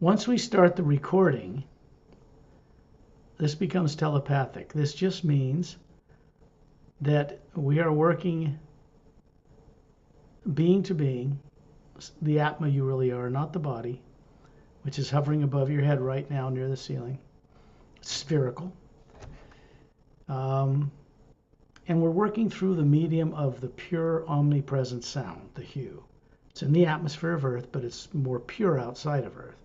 Once we start the recording, this becomes telepathic. This just means that we are working being to being, the Atma you really are, not the body, which is hovering above your head right now near the ceiling. It's spherical. And we're working through the medium of the pure omnipresent sound, the HU. It's in the atmosphere of Earth, but it's more pure outside of Earth.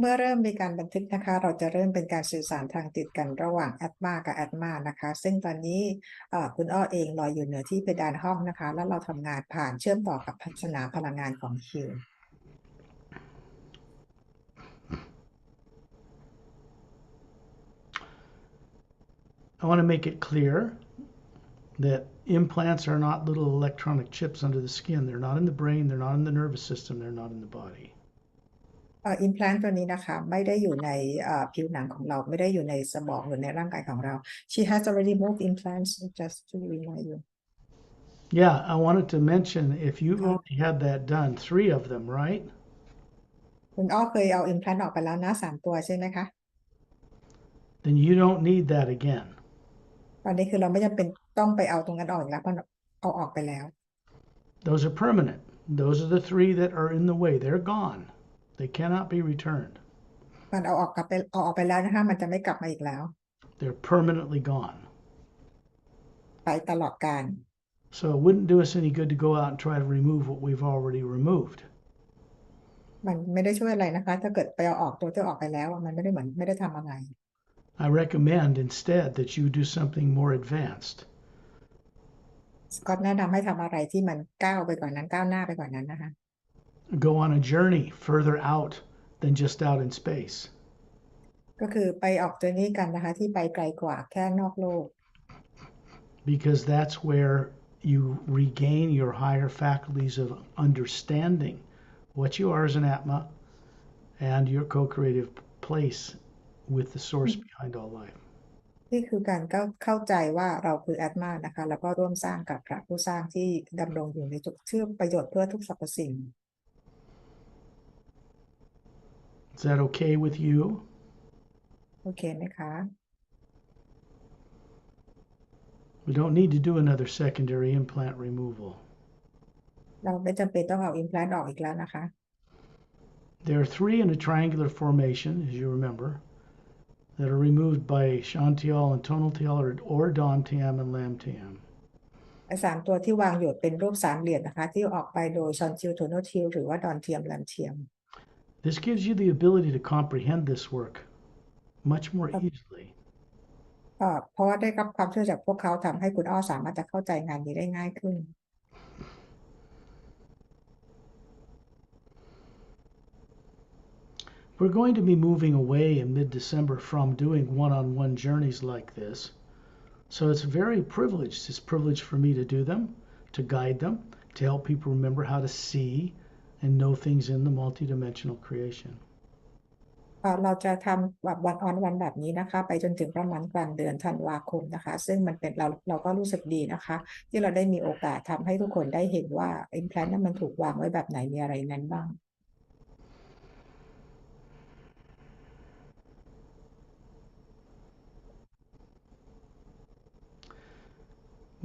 เมื่อเริ่มมีการบันทึกนะคะเราจะเริ่มเป็นการสื่อสารทางจิตกันระหว่าง Atma กับ Atma นะคะซึ่งตอนนี้คุณอ้อเองลอยอยู่เหนือที่เพดานห้องนะคะแล้วเราทำงานผ่านเชื่อมต่อกับสนามพลังงานของ HU I want to make it clear that implants are not little electronic chips under the skin. They're not in the brain, they're not in the nervous system, they're not in the body. implant ตัวนี้นะคะไม่ได้อยู่ในผิวหนังของเราไม่ได้อยู่ในสมองหรือในร่างกายของเรา She has already moved implants just to remind you. Yeah, I wanted to mention if you've already had that done, 3 of them, right? คุณอ้อเคยเอา implant ออกไปแล้วนะ3 ตัวใช่ไหมคะ Then you don't need that again. ตอนนี้คือเราไม่จำเป็นต้องไปเอาตรงนั้นออกแล้วเพราะเอาออกไปแล้ว Those are permanent. Those are the 3 that are in the way. They're gone. They cannot be returned. มันเอาออกไปแล้วนะคะมันจะไม่กลับมาอีกแล้ว They're permanently gone. ไปตลอดกาล So it wouldn't do us any good to go out and try to remove what we've already removed. มันไม่ได้ช่วยอะไรนะคะถ้าเกิดไปเอาออกตัวที่ออกไปแล้วมันไม่ได้เหมือนไม่ได้ทำอะไร I recommend instead that you do something more advanced. สกอตแนะนำให้ทำอะไรที่มันก้าวไปกว่านั้นก้าวหน้าไปกว่านั้นนะคะ Go on a journey further out than just out in space. ก็คือไปออกเจอร์นี่กันนะคะที่ไปไกลกว่าแค่นอกโลก Because that's where you regain your higher faculties of understanding what you are as an Atma and your co-creative place with the source behind all life. นี่คือการเข้าใจว่าเราคือแอตมานะคะแล้วก็ร่วมสร้างกับพระผู้สร้างที่ดำรงอยู่ในทุกชื่อประโยชน์เพื่อทุกสรรพสิ่ง Is that okay with you? โอเคไหมคะ We don't need to do another secondary implant removal. เราไม่จำเป็นต้องเอา implant ออกอีกแล้วนะคะ There are 3 in a triangular formation, as you remember, that are removed by Shantial and Tonaltial or Domtiam and Lamtiam. 3 ตัวที่วางอยู่เป็นรูปสามเหลี่ยมนะคะที่ออกไปโดยชอนทิลโทโนทิลหรือว่าดอนเทียมแลมเทียม This gives you the ability to comprehend this work much more easily. เพราะว่าได้รับความช่วยจากพวกเขาทำให้คุณอ้อสามารถจะเข้าใจงานนี้ได้ง่ายขึ้น We're going to be moving away in mid-December from doing one-on-one journeys like this. So it's very privileged. It's a privilege for me to do them, to guide them, to help people remember how to see and know things in the multidimensional creation. เราจะทำแบบวันออนวันแบบนี้นะคะไปจนถึงประมาณกลางเดือนธันวาคมนะคะซึ่งมันเป็นเราก็รู้สึกดีนะคะที่เราได้มีโอกาสทำให้ทุกคนได้เห็นว่า implant นั้นมันถูกวางไว้แบบไหนมีอะไรนั้นบ้าง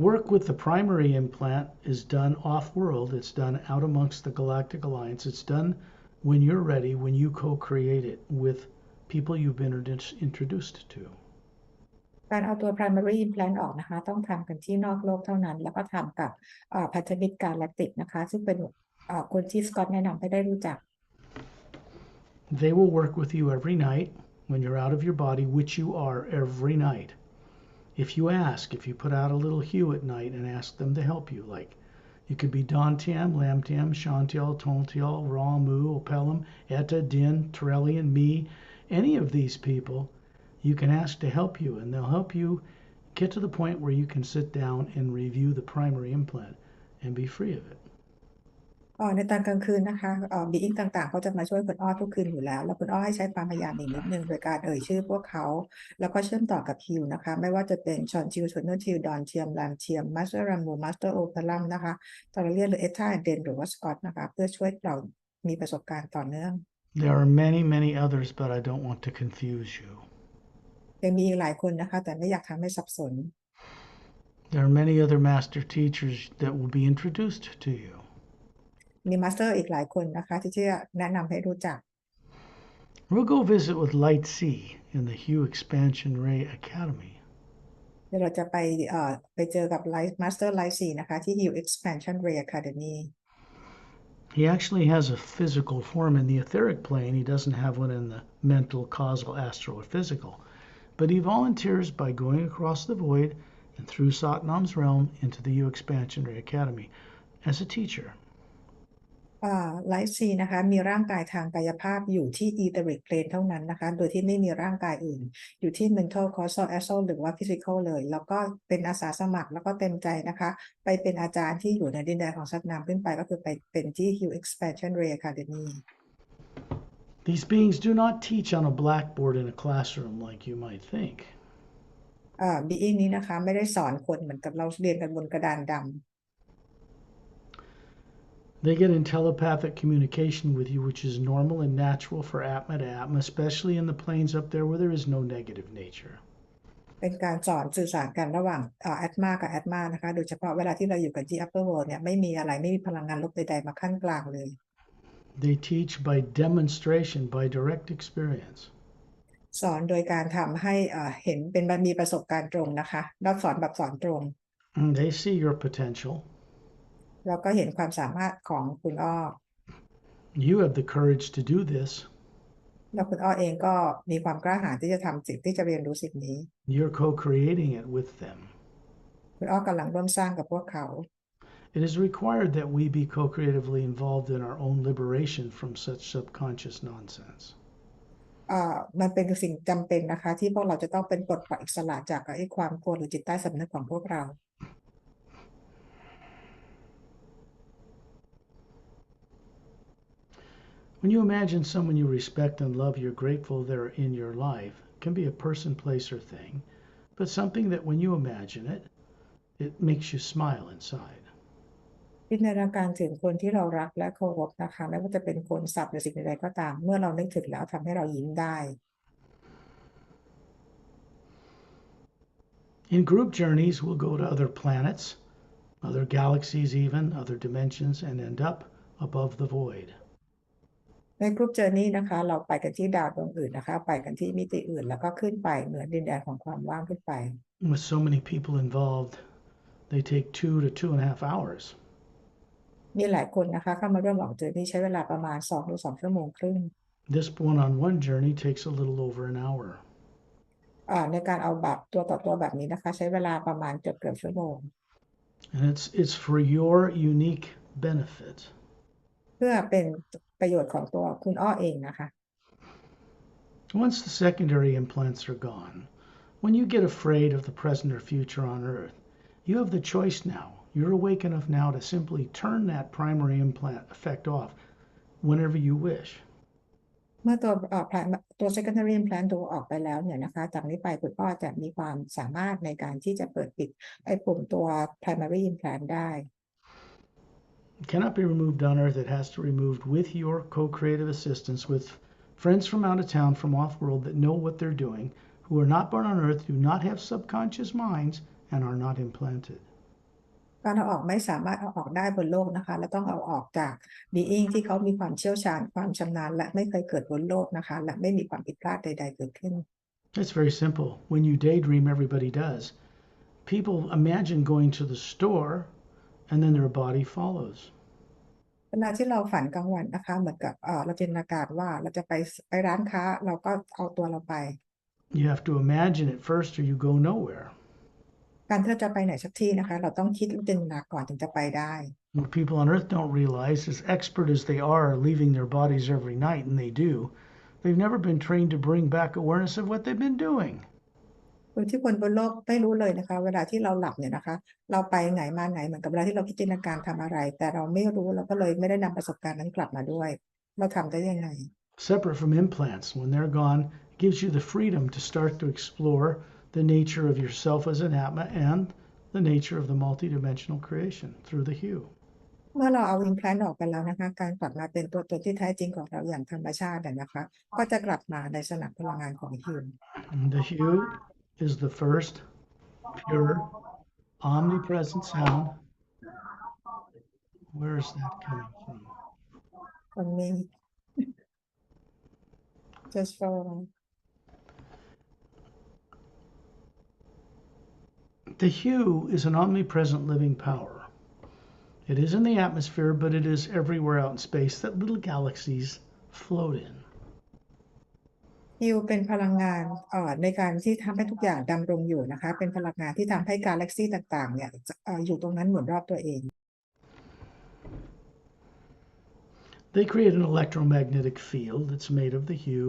Work with the primary implant is done off-world. It's done out amongst the Galactic Alliance. It's done when you're ready, when you co-create it with people you've been introduced to. การเอาตัว primary implant ออกนะคะต้องทำกันที่นอกโลกเท่านั้นแล้วก็ทำกับพันธมิตรกาแล็กติกนะคะซึ่งเป็นคนที่สกอตแนะนำให้ได้รู้จัก They will work with you every night when you're out of your body, which you are every night. If you ask, if you put out a little hue at night and ask them to help you, like it could be Dantiam, Lamtiam, Shantial, Tontial, Ramu, Opelum, Etta, Din, Torellian, me, any of these people, you can ask to help you, and they'll help you get to the point where you can sit down and review the primary implant and be free of it. ในตอนกลางคืนนะคะบีอิงต่างๆเขาจะมาช่วยคุณอ้อทุกคืนอยู่แล้วแล้วคุณอ้อให้ใช้ความพยายามอีกนิดนึงโดยการชื่อพวกเขาแล้วก็เชื่อมต่อกับฮิวนะคะไม่ว่าจะเป็นชอนทิลชอนโนทิลดอนเทียมแลมเทียมมาสเตอร์รัมโบมาสเตอร์โอเพลัมนะคะตอร์เลียนหรือเอท่าเดนหรือว่าสกอตนะคะเพื่อช่วยเรา มีประสบการณ์ต่อเนื่อง There are many others, but I don't want to confuse you. ยังมีอีกหลายคนนะคะแต่ไม่อยากทำให้สับสน There are many other master teachers that will be introduced to you. มีมาสเตอร์อีกหลายคนนะคะที่จะแนะนำให้รู้จัก We'll go visit with Light C in the HU Expansion Ray Academy. เดี๋ยวเราจะไปเจอกับมาสเตอร์ไลท์4นะคะที่ HU Expansion Ray Academy. He actually has a physical form in the etheric plane. He doesn't have one in the mental, causal, astral, or physical. But he volunteers by going across the void and through Satnam's realm into the HU Expansion Ray Academy as a teacher. ไลท์ซีนะคะมีร่างกายทางกายภาพอยู่ที่ etheric plane เท่านั้นนะคะโดยที่ไม่มีร่างกายอื่นอยู่ที่ mental causal astral หรือว่า physical เลยแล้วก็เป็นอาสาสมัครแล้วก็เต็มใจนะคะไปเป็นอาจารย์ที่อยู่ในดินแดนของสัตนามขึ้นไปก็คือไปเป็นที่ HU Expansion Ray Academy. These beings do not teach on a blackboard in a classroom like you might think. being นี้นะคะไม่ได้สอนคนเหมือนกับเราเรียนกันบนกระดานดำThey get in telepathic communication with you, which is normal and natural for Atma to Atma, especially in the planes up there where there is no negative nature. เป็นการสอนสื่อสารกันระหว่างAtma กับ Atma นะคะโดยเฉพาะเวลาที่เราอยู่กับที่ Upper World เนี่ยไม่มีพลังงานลบใดๆมาขั้นกลางเลย They teach by demonstration, by direct experience. สอนโดยการทำให้เห็นเป็นมีประสบการณ์ตรงนะคะเราสอนแบบสอนตรง They see your potential. แล้วก็เห็นความสามารถของคุณอ้อ You have the courage to do this. แล้วคุณอ้อเองก็มีความกล้าหาญที่จะทำสิ่งที่จะเรียนรู้สิ่งนี้ You're co-creating it with them. คุณอ้อกำลังร่วมสร้างกับพวกเขา It is required that we be co-creatively involved in our own liberation from such subconscious nonsense. มันเป็นสิ่งจำเป็นนะคะที่พวกเราจะต้องเป็นปลดปล่อยอิสระจากไอ้ความกลัวหรือจิตใต้สำนึกของพวกเรา When you imagine someone you respect and love, you're grateful they're in your life. It can be a person, place, or thing, but something that when you imagine it, it makes you smile inside. จินตนาการถึงคนที่เรารักและเคารพนะคะไม่ว่าจะเป็นคนสัตว์หรือสิ่งใดๆก็ตามเมื่อเรานึกถึงแล้วทำให้เรายิ้มได้ In group journeys, we'll go to other planets, other galaxies even, other dimensions, and end up above the void. ในกรุ๊ปเจอร์นี่นะคะเราไปกันที่ดาวดวงอื่นนะคะไปกันที่มิติอื่นแล้วก็ขึ้นไปเหนือดินแดนของความว่างขึ้นไป With so many people involved, they take 2 to 2.5 hours. มีหลายคนนะคะเข้ามาร่วมออกเจอร์นี่ใช้เวลาประมาณ2 หรือ 2 ชั่วโมงครึ่ง This one-on-one journey takes a little over an hour. ในการเอาแบบตัวต่อตัวแบบนี้นะคะใช้เวลาประมาณเกือบชั่วโมง And it's for your unique benefit. เพื่อเป็นประโยชน์ของตัวคุณอ้อเองนะคะ Once the secondary implants are gone, when you get afraid of the present or future on Earth, you have the choice now. You're awake enough now to simply turn that primary implant effect off whenever you wish. เมื่อตัว secondary implant ตัวออกไปแล้วเนี่ยนะคะจากนี้ไปคุณอ้อจะมีความสามารถในการที่จะเปิดปิดไอ้ปุ่มตัว primary implant ได้ It cannot be removed on Earth. It has to be removed with your co-creative assistance, with friends from out of town, from off-world that know what they're doing, who are not born on Earth, do not have subconscious minds, and are not implanted. การเอาออกไม่สามารถเอาออกได้บนโลกนะคะและต้องเอาออกจาก being ที่เขามีความเชี่ยวชาญความชำนาญและไม่เคยเกิดบนโลกนะคะและไม่มีความผิดพลาดใดๆเกิดขึ้น It's very simple. When you daydream, everybody does. People imagine going to the store, and then their body follows. เวลาที่เราฝันกลางวันนะคะเหมือนกับเราจินตนาการว่าเราจะไปร้านค้าเราก็เอาตัวเราไป You have to imagine it first, or you go nowhere. การที่เราจะไปไหนสักที่นะคะเราต้องคิดจินตนาก่อนถึงจะไปได้ What people on Earth don't realize, as expert as they are leaving their bodies every night, and they do, they've never been trained to bring back awareness of what they've been doing. โดยที่คนบนโลกไม่รู้เลยนะคะเวลาที่เราหลับเนี่ยนะคะเราไปไหนมาไหนเหมือนกับเวลาที่เราพิจารณาการทำอะไรแต่เราไม่รู้เราก็เลยไม่ได้นำประสบการณ์นั้นกลับมาด้วยเราทำได้ยังไง Separate from implants, when they're gone, it gives you the freedom to start to explore the nature of yourself as an Atma and the nature of the multidimensional creation through the HU. เมื่อเราเอา implant ออกไปแล้วนะคะการกลับมาเป็นตัวตนที่แท้จริงของเราอย่างธรรมชาตินะคะก็จะกลับมาในสนามพลังงานของฮิว The HU is the first pure omnipresent sound. Where is that coming from? ตรงนี้ just for The HU is an omnipresent living power. It is in the atmosphere, but it is everywhere out in space that little galaxies float in. ฮิวเป็นพลังงานในการที่ทำให้ทุกอย่างดำรงอยู่นะคะเป็นพลังงานที่ทำให้กาแล็กซี่ต่างๆเนี่ยอยู่ตรงนั้นหมุนรอบตัวเอง They create an electromagnetic field that's made of the HU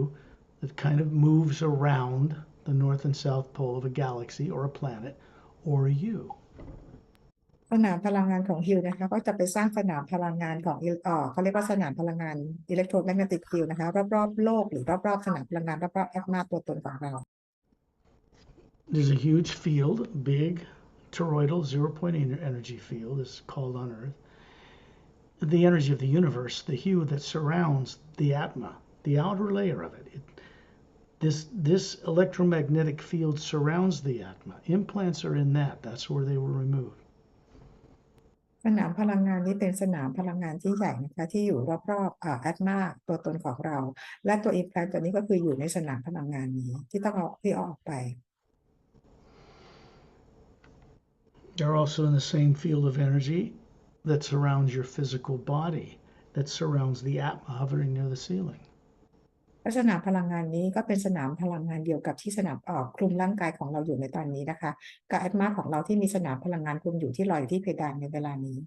that kind of moves around the north and south pole of a galaxy or a planet or a U. สนามพลังงานของฮิวนะคะก็จะไปสร้างสนามพลังงานของเขาเรียกว่าสนามพลังงานอิเล็กโทรแมกเนติกฟิลด์นะคะรอบๆโลกหรือรอบๆสนามพลังงานรอบๆแอตมาตัวตนของเรา There's a huge field, big toroidal 0-point energy field is called on Earth. The energy of the universe, the HU that surrounds the Atma, the outer layer of it. This electromagnetic field surrounds the Atma. Implants are in that. That's where they were removed. สนามพลังงานนี้เป็นสนามพลังงานที่ใหญ่นะคะที่อยู่รอบๆแอตมาตัวตนของเราและตัวอิมแพลนตัวนี้ก็คืออยู่ในสนามพลังงานนี้ที่ต้องเอาที่ออกไป They're also in the same field of energy that surrounds your physical body, that surrounds the Atma hovering near the ceiling. และสนามพลังงานนี้ก็เป็นสนามพลังงานเดียวกับที่สนามคลุมร่างกายของเราอยู่ในตอนนี้นะคะกับแอตมาของเราที่มีสนามพลังงานคลุมอยู่ที่ลอยอยู่ที่เพดานในเวลานี้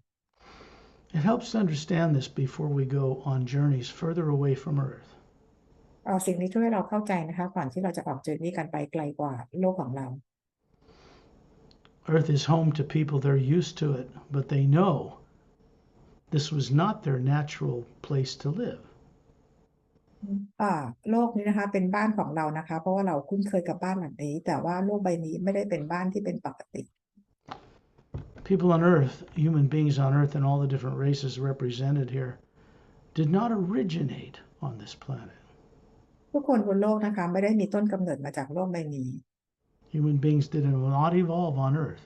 It helps to understand this before we go on journeys further away from Earth. สิ่งนี้ช่วยให้เราเข้าใจนะคะก่อนที่เราจะออกเจอร์นี่กันไปไกลกว่าโลกของเรา Earth is home to people, they're used to it, but they know this was not their natural place to live. โลกนี้นะคะเป็นบ้านของเรานะคะเพราะว่าเราคุ้นเคยกับบ้านหลังนี้แต่ว่าโลกใบนี้ไม่ได้เป็นบ้านที่เป็นปกติ People on Earth, human beings on Earth and all the different races represented here, did not originate on this planet. ทุกคนบนโลกนะคะไม่ได้มีต้นกำเนิดมาจากโลกใบนี้ Human beings did not evolve on Earth.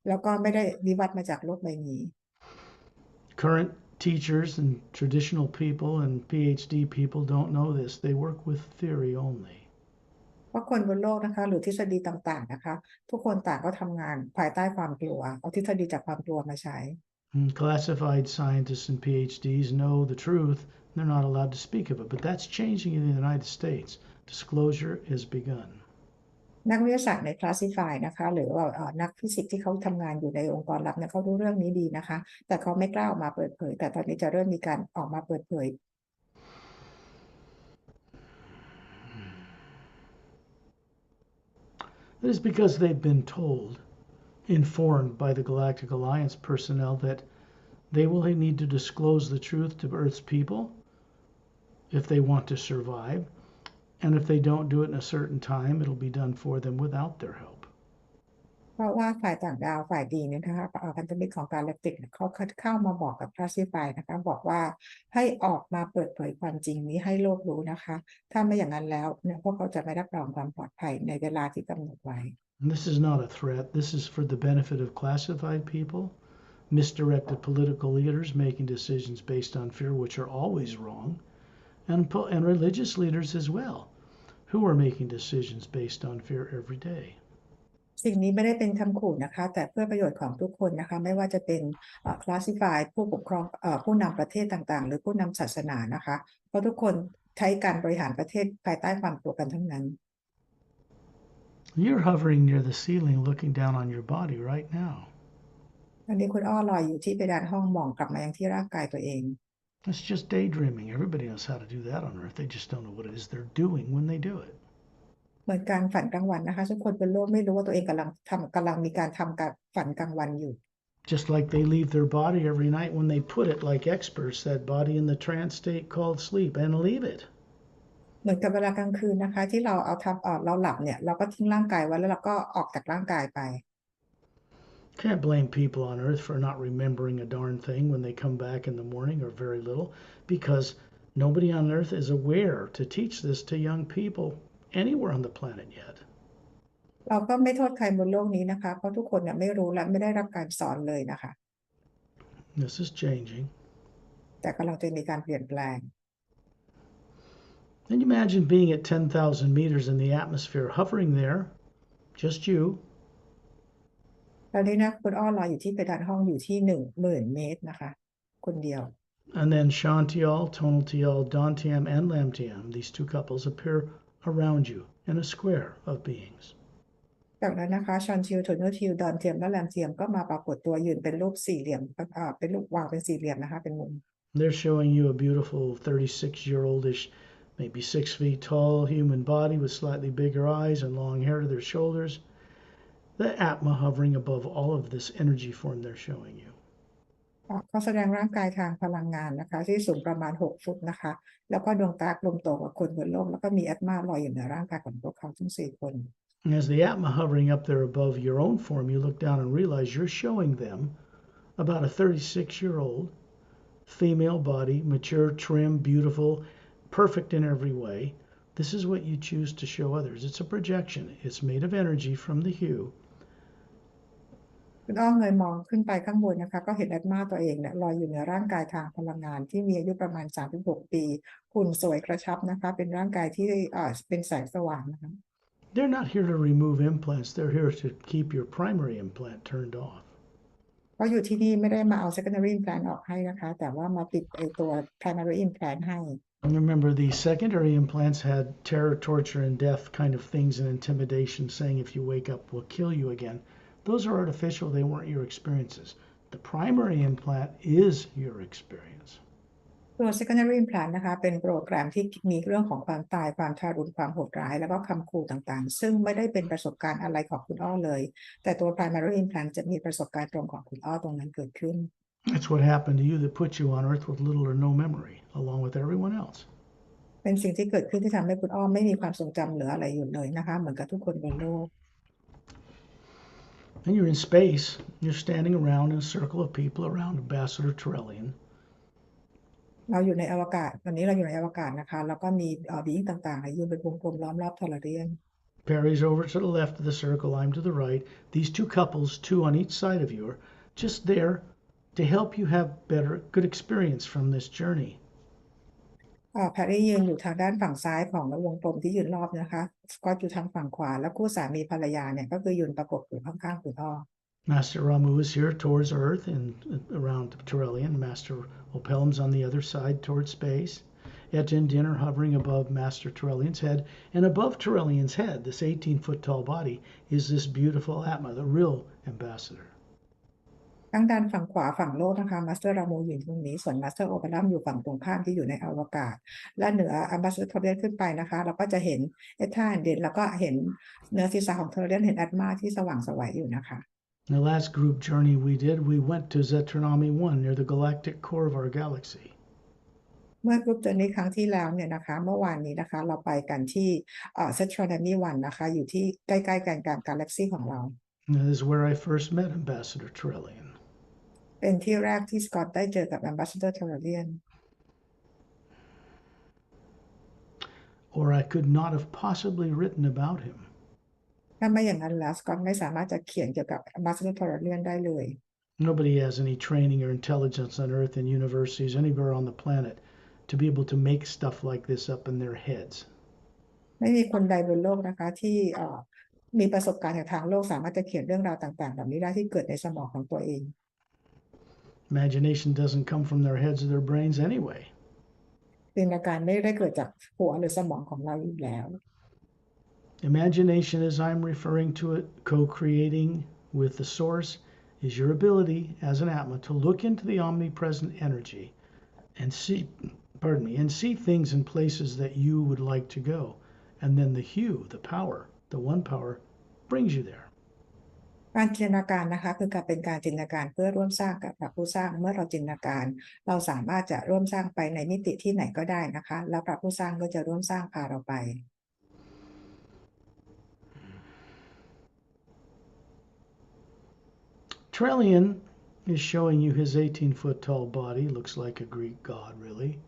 แล้วก็ไม่ได้วิวัฒน์มาจากโลกใบนี้ Current teachers and traditional people and PhD people don't know this. They work with theory only. เพราะคนบนโลกนะคะหรือทฤษฎีต่างๆนะคะทุกคนต่างก็ทำงานภายใต้ความกลัวเอาทฤษฎีจากความกลัวมาใช้ Classified scientists and PhDs know the truth. They're not allowed to speak of it, but that's changing in the United States. Disclosure has begun. นักวิทยาศาสตร์ใน classify นะคะหรือว่านักฟิสิกส์ที่เขาทำงานอยู่ในองค์กรลับเนี่ยเขารู้เรื่องนี้ดีนะคะแต่เขาไม่กล้าออกมาเปิดเผยแต่ตอนนี้จะเริ่มมีการออกมาเปิดเผย That is because they've been told, informed by the Galactic Alliance personnel that they will need to disclose the truth to Earth's people if they want to survive. And if they don't do it in a certain time, it'll be done for them without their help. เพราะว่าฝ่ายต่างดาวฝ่ายดีเนี่ยนะคะพันธมิตรของกาแล็กติกเขาเข้ามาบอกกับ classify นะคะบอกว่าให้ออกมาเปิดเผยความจริงนี้ให้โลกรู้นะคะถ้าไม่อย่างนั้นแล้วเนี่ยพวกเขาจะไม่รับรองความปลอดภัยในเวลาที่กำหนดไว้ And this is not a threat. This is for the benefit of classified people, misdirected political leaders making decisions based on fear, which are always wrong, and religious leaders as well, who are making decisions based on fear every day. สิ่งนี้ไม่ได้เป็นคำขู่นะคะแต่เพื่อประโยชน์ของทุกคนนะคะไม่ว่าจะเป็นclassify ผู้ปกครองผู้นำประเทศต่างๆหรือผู้นำศาสนานะคะเพราะทุกคนใช้การบริหารประเทศภายใต้ความกลัวกันทั้งนั้น You're hovering near the ceiling looking down on your body right now. ตอนนี้คุณอ้อลอยอยู่ที่เพดานห้องมองกลับมายังที่ร่างกายตัวเอง It's just daydreaming. Everybody knows how to do that on Earth. They just don't know what it is they're doing when they do it. เหมือนการฝันกลางวันนะคะทุกคนบนโลกไม่รู้ว่าตัวเองกำลังมีการทำการฝันกลางวันอยู่ Just like they leave their body every night when they put it, like experts, that body in the trance state called sleep, and leave it. เหมือนกับเวลากลางคืนนะคะที่เราเราหลับเนี่ยเราก็ทิ้งร่างกายไว้แล้วเราก็ออกจากร่างกายไป Can't blame people on earth for not remembering a darn thing when they come back in the morning or very little because nobody on earth is aware to teach this to young people anywhere on the planet yet. เราก็ไม่โทษใครบนโลกนี้นะคะเพราะทุกคนเนี่ยไม่รู้และไม่ได้รับการสอนเลยนะคะ This is changing. แต่กำลังจะมีการเปลี่ยนแปลง And imagine being at 10,000 meters in the atmosphere, hovering there, just you. ตอนนี้นะคุณอ้อลอยอยู่ที่เพดานห้องอยู่ที่10,000 เมตรนะคะคนเดียว And then Shantial, Tonaltial, Dantiam, and Lamtiam, these two couples, appear around you in a square of beings. จากนั้นนะคะชอนชิลโทนทิลดอนเทียมและแรมเทียมก็มาปรากฏตัวยืนเป็นรูปสี่เหลี่ยมเป็นรูปวางเป็นสี่เหลี่ยมนะคะเป็นมุม They're showing you a beautiful 36-year-oldish, maybe 6 feet tall human body with slightly bigger eyes and long hair to their shoulders. The Atma hovering above all of this energy form they're showing you. เขาแสดงร่างกายทางพลังงานนะคะที่สูงประมาณ6 ฟุตนะคะแล้วก็ดวงตากลมโตกว่าคนบนโลกแล้วก็มีแอตมาลอยอยู่เหนือร่างกายของพวกเขาทั้ง4 คน And as the Atma hovering up there above your own form, you look down and realize you're showing them about a 36-year-old female body, mature, trim, beautiful, perfect in every way. This is what you choose to show others. It's a projection. It's made of energy from the HU. คุณอ้อเงยมองขึ้นไปข้างบนนะคะก็เห็นแอตมาตัวเองเนี่ยลอยอยู่เหนือร่างกายทางพลังงานที่มีอายุประมาณ36 ปีหุ่นสวยกระชับนะคะเป็นร่างกายที่เป็นแสงสว่างนะคะ They're not here to remove implants. They're here to keep your primary implant turned off. เพราะอยู่ที่นี่ไม่ได้มาเอา secondary implant ออกให้นะคะแต่ว่ามาปิดตัว primary implant ให้ And remember, the secondary implants had terror, torture, and death kind of things and intimidation, saying if you wake up, we'll kill you again. Those are artificial. They weren't your experiences. The primary implant is your experience. ตัว secondary implant นะคะเป็นโปรแกรมที่มีเรื่องของความตายความทารุณความโหดร้ายแล้วก็คำขู่ต่างๆซึ่งไม่ได้เป็นประสบการณ์อะไรของคุณอ้อเลยแต่ตัว primary implant จะมีประสบการณ์ตรงของคุณอ้อตรงนั้นเกิดขึ้น That's what happened to you that put you on Earth with little or no memory, along with everyone else. เป็นสิ่งที่เกิดขึ้นที่ทำให้คุณอ้อไม่มีความทรงจำเหลืออะไรอยู่เลยนะคะเหมือนกับทุกคนบนโลก And you're in space. You're standing around in a circle of people around Ambassador Turelian. เราอยู่ในอวกาศวันนี้เราอยู่ในอวกาศนะคะแล้วก็มีบีอิงต่างๆยืนเป็นวงกลมล้อมรอบทอร์เรียน Perry's over to the left of the circle. I'm to the right. These two couples, two on each side of you, are just there to help you have good experience from this journey. แพรรี่ยืนอยู่ทางด้านฝั่งซ้ายของวงกลมที่ยืนรอบนะคะสกอตอยู่ทางฝั่งขวาแล้วคู่สามีภรรยาเนี่ยก็คือยืนประกบอยู่ข้างๆคุณอ้อ Master Ramu is here towards Earth and around Turelian. Master Opelum's on the other side towards space. Et and Din are hovering above Master Turelian's head. And above Turelian's head, this 18-foot tall body, is this beautiful Atma, the real ambassador. ทางด้านฝั่งขวาฝั่งโลกนะคะมาสเตอร์รามูอยู่ตรงนี้ส่วนมาสเตอร์โอเปรัมอยู่ฝั่งตรงข้ามที่อยู่ในอวกาศและเหนืออัมบาสเดอร์ทอร์เรนขึ้นไปนะคะเราก็จะเห็นเอธาเดนแล้วก็เห็นเนื้อศีรษะของทอร์เรนเห็นแอตมาที่สว่างไสวอยู่นะคะ The last group journey we did, we went to Zetronomy 1 near the galactic core of our galaxy. เมื่อกรุ๊ปเจอร์นี้ครั้งที่แล้วเนี่ยนะคะเมื่อวานนี้นะคะเราไปกันที่เซทรอนมีวันนะคะอยู่ที่ใกล้ๆกันกับกาแล็กซี่ของเรา And that is where I first met Ambassador Turelian. เป็นที่แรกที่สกอตได้เจอกับ Ambassador Turelian. Or I could not have possibly written about him. ถ้าไม่อย่างนั้นแล้วสกอตไม่สามารถจะเขียนเกี่ยวกับ Ambassador Turelian ได้เลย Nobody has any training or intelligence on Earth and universities anywhere on the planet to be able to make stuff like this up in their heads. ไม่มีคนใดบนโลกนะคะที่มีประสบการณ์จากทางโลกสามารถจะเขียนเรื่องราวต่างๆแบบนี้ได้ที่เกิดในสมองของตัวเอง Imagination doesn't come from their heads or their brains anyway. จินตนาการไม่ได้เกิดจากหัวหรือสมองของเราอยู่แล้ว Imagination, as I'm referring to it, co-creating with the source, is your ability as an Atma to look into the omnipresent energy and see things in places that you would like to go. And then the HU, the power, the one power, brings you there. การจินตนาการนะคะคือการเป็นการจินตนาการเพื่อร่วมสร้างกับผู้สร้างเมื่อเราจินตนาการเราสามารถจะร่วมสร้างไปในมิติที่ไหนก็ได้นะคะแล้วพระผู้สร้างก็จะร่วมสร้างพาเราไป Trellian is showing you his 18-foot tall body. Looks like a Greek god, really.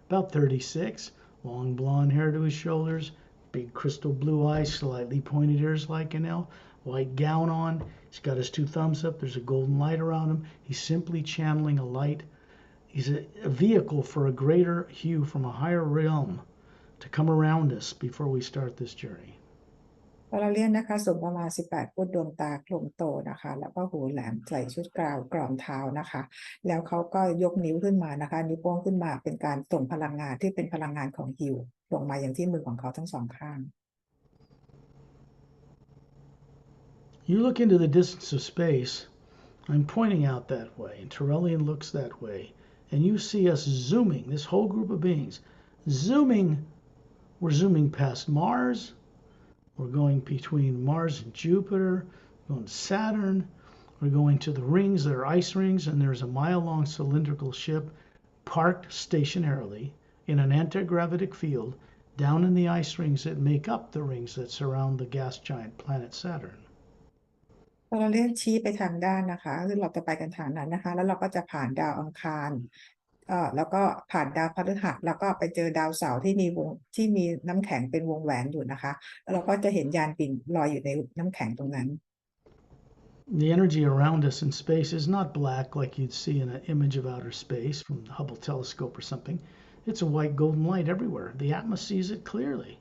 About 36. Long blonde hair to his shoulders. Big crystal blue eyes, slightly pointed ears like an elf. White gown on. He's got his two thumbs up. There's a golden light around him. He's simply channeling a light. He's a vehicle for a greater hue from a higher realm to come around us before we start this journey. เราเรียนนะคะสูงประมาณ18 ฟุตดวงตากลมโตนะคะแล้วก็หูแหลมใส่ชุดกราวกรอมเท้านะคะแล้วเขาก็ยกนิ้วขึ้นมานะคะนิ้วโป้งขึ้นมาเป็นการส่งพลังงานที่เป็นพลังงานของฮิวลงมาอย่างที่มือของเขาทั้งสองข้าง You look into the distance of space. I'm pointing out that way, and Terrellian looks that way, and you see us zooming, this whole group of beings, zooming. We're zooming past Mars. We're going between Mars and Jupiter, going to Saturn. We're going to the rings that are ice rings, and there's a mile-long cylindrical ship parked stationarily in an anti-gravitic field down in the ice rings that make up the rings that surround the gas giant planet Saturn. เราเลื่อนชี้ไปทางด้านนะคะคือเราจะไปกันทางนั้นนะคะแล้วเราก็จะผ่านดาวอังคารแล้วก็ผ่านดาวพฤหัสแล้วก็ไปเจอดาวเสาร์ที่มีน้ำแข็งเป็นวงแหวนอยู่นะคะแล้วเราก็จะเห็นยานบินลอยอยู่ในน้ำแข็งตรงนั้น The energy around us in space is not black like you'd see in an image of outer space from the Hubble telescope or something. It's a white golden light everywhere. The Atma sees it clearly.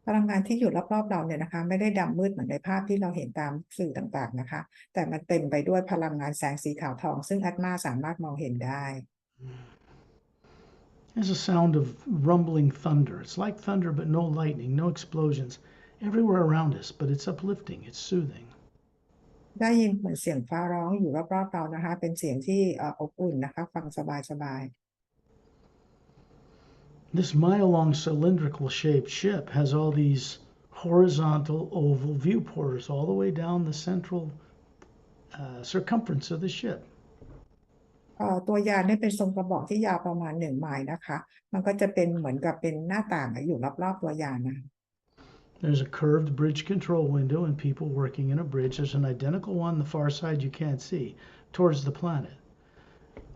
พลังงานที่อยู่รอบๆเราเนี่ยนะคะไม่ได้ดำมืดเหมือนในภาพที่เราเห็นตามสื่อต่างๆนะคะแต่มันเต็มไปด้วยพลังงานแสงสีขาวทองซึ่งแอตมาสามารถมองเห็นได้ There's a sound of rumbling thunder. It's like thunder but no lightning, no explosions everywhere around us, but it's uplifting, it's soothing. ได้ยินเหมือนเสียงฟ้าร้องอยู่รอบๆเรานะคะเป็นเสียงที่อบอุ่นนะคะฟังสบายๆ This mile-long cylindrical shaped ship has all these horizontal oval view porters all the way down the central circumference of the ship. ตัวยานเนี่ยเป็นทรงกระบอกที่ยาวประมาณ1 ไมล์นะคะมันก็จะเป็นเหมือนกับเป็นหน้าต่างอยู่รอบๆตัวยานนะ There's a curved bridge control window and people working in a bridge. There's an identical one on the far side you can't see towards the planet.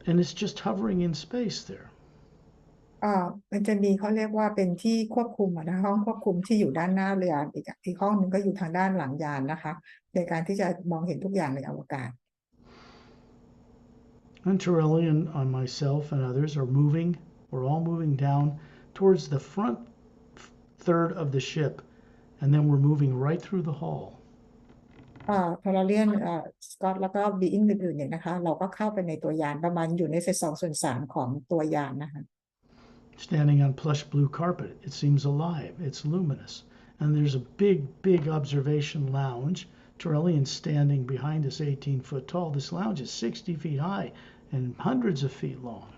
And it's just hovering in space there. มันจะมีเขาเรียกว่าเป็นที่ควบคุมนะห้องควบคุมที่อยู่ด้านหน้าเรืออีกห้องหนึ่งก็อยู่ทางด้านหลังยานนะคะในการที่จะมองเห็นทุกอย่างในอวกาศ And Terrellian and myself and others are moving. We're all moving down towards the front third of the ship, and then we're moving right through the hall. พอเราเรียนสกอตแล้วก็บีอิงอื่นๆเนี่ยนะคะเราก็เข้าไปในตัวยานประมาณอยู่ใน2/3 ของตัวยานนะคะ Standing on plush blue carpet, it seems alive, it's luminous. And there's a big observation lounge. Terrellian's standing behind us 18-foot tall. This lounge is 60 feet high and hundreds of feet long.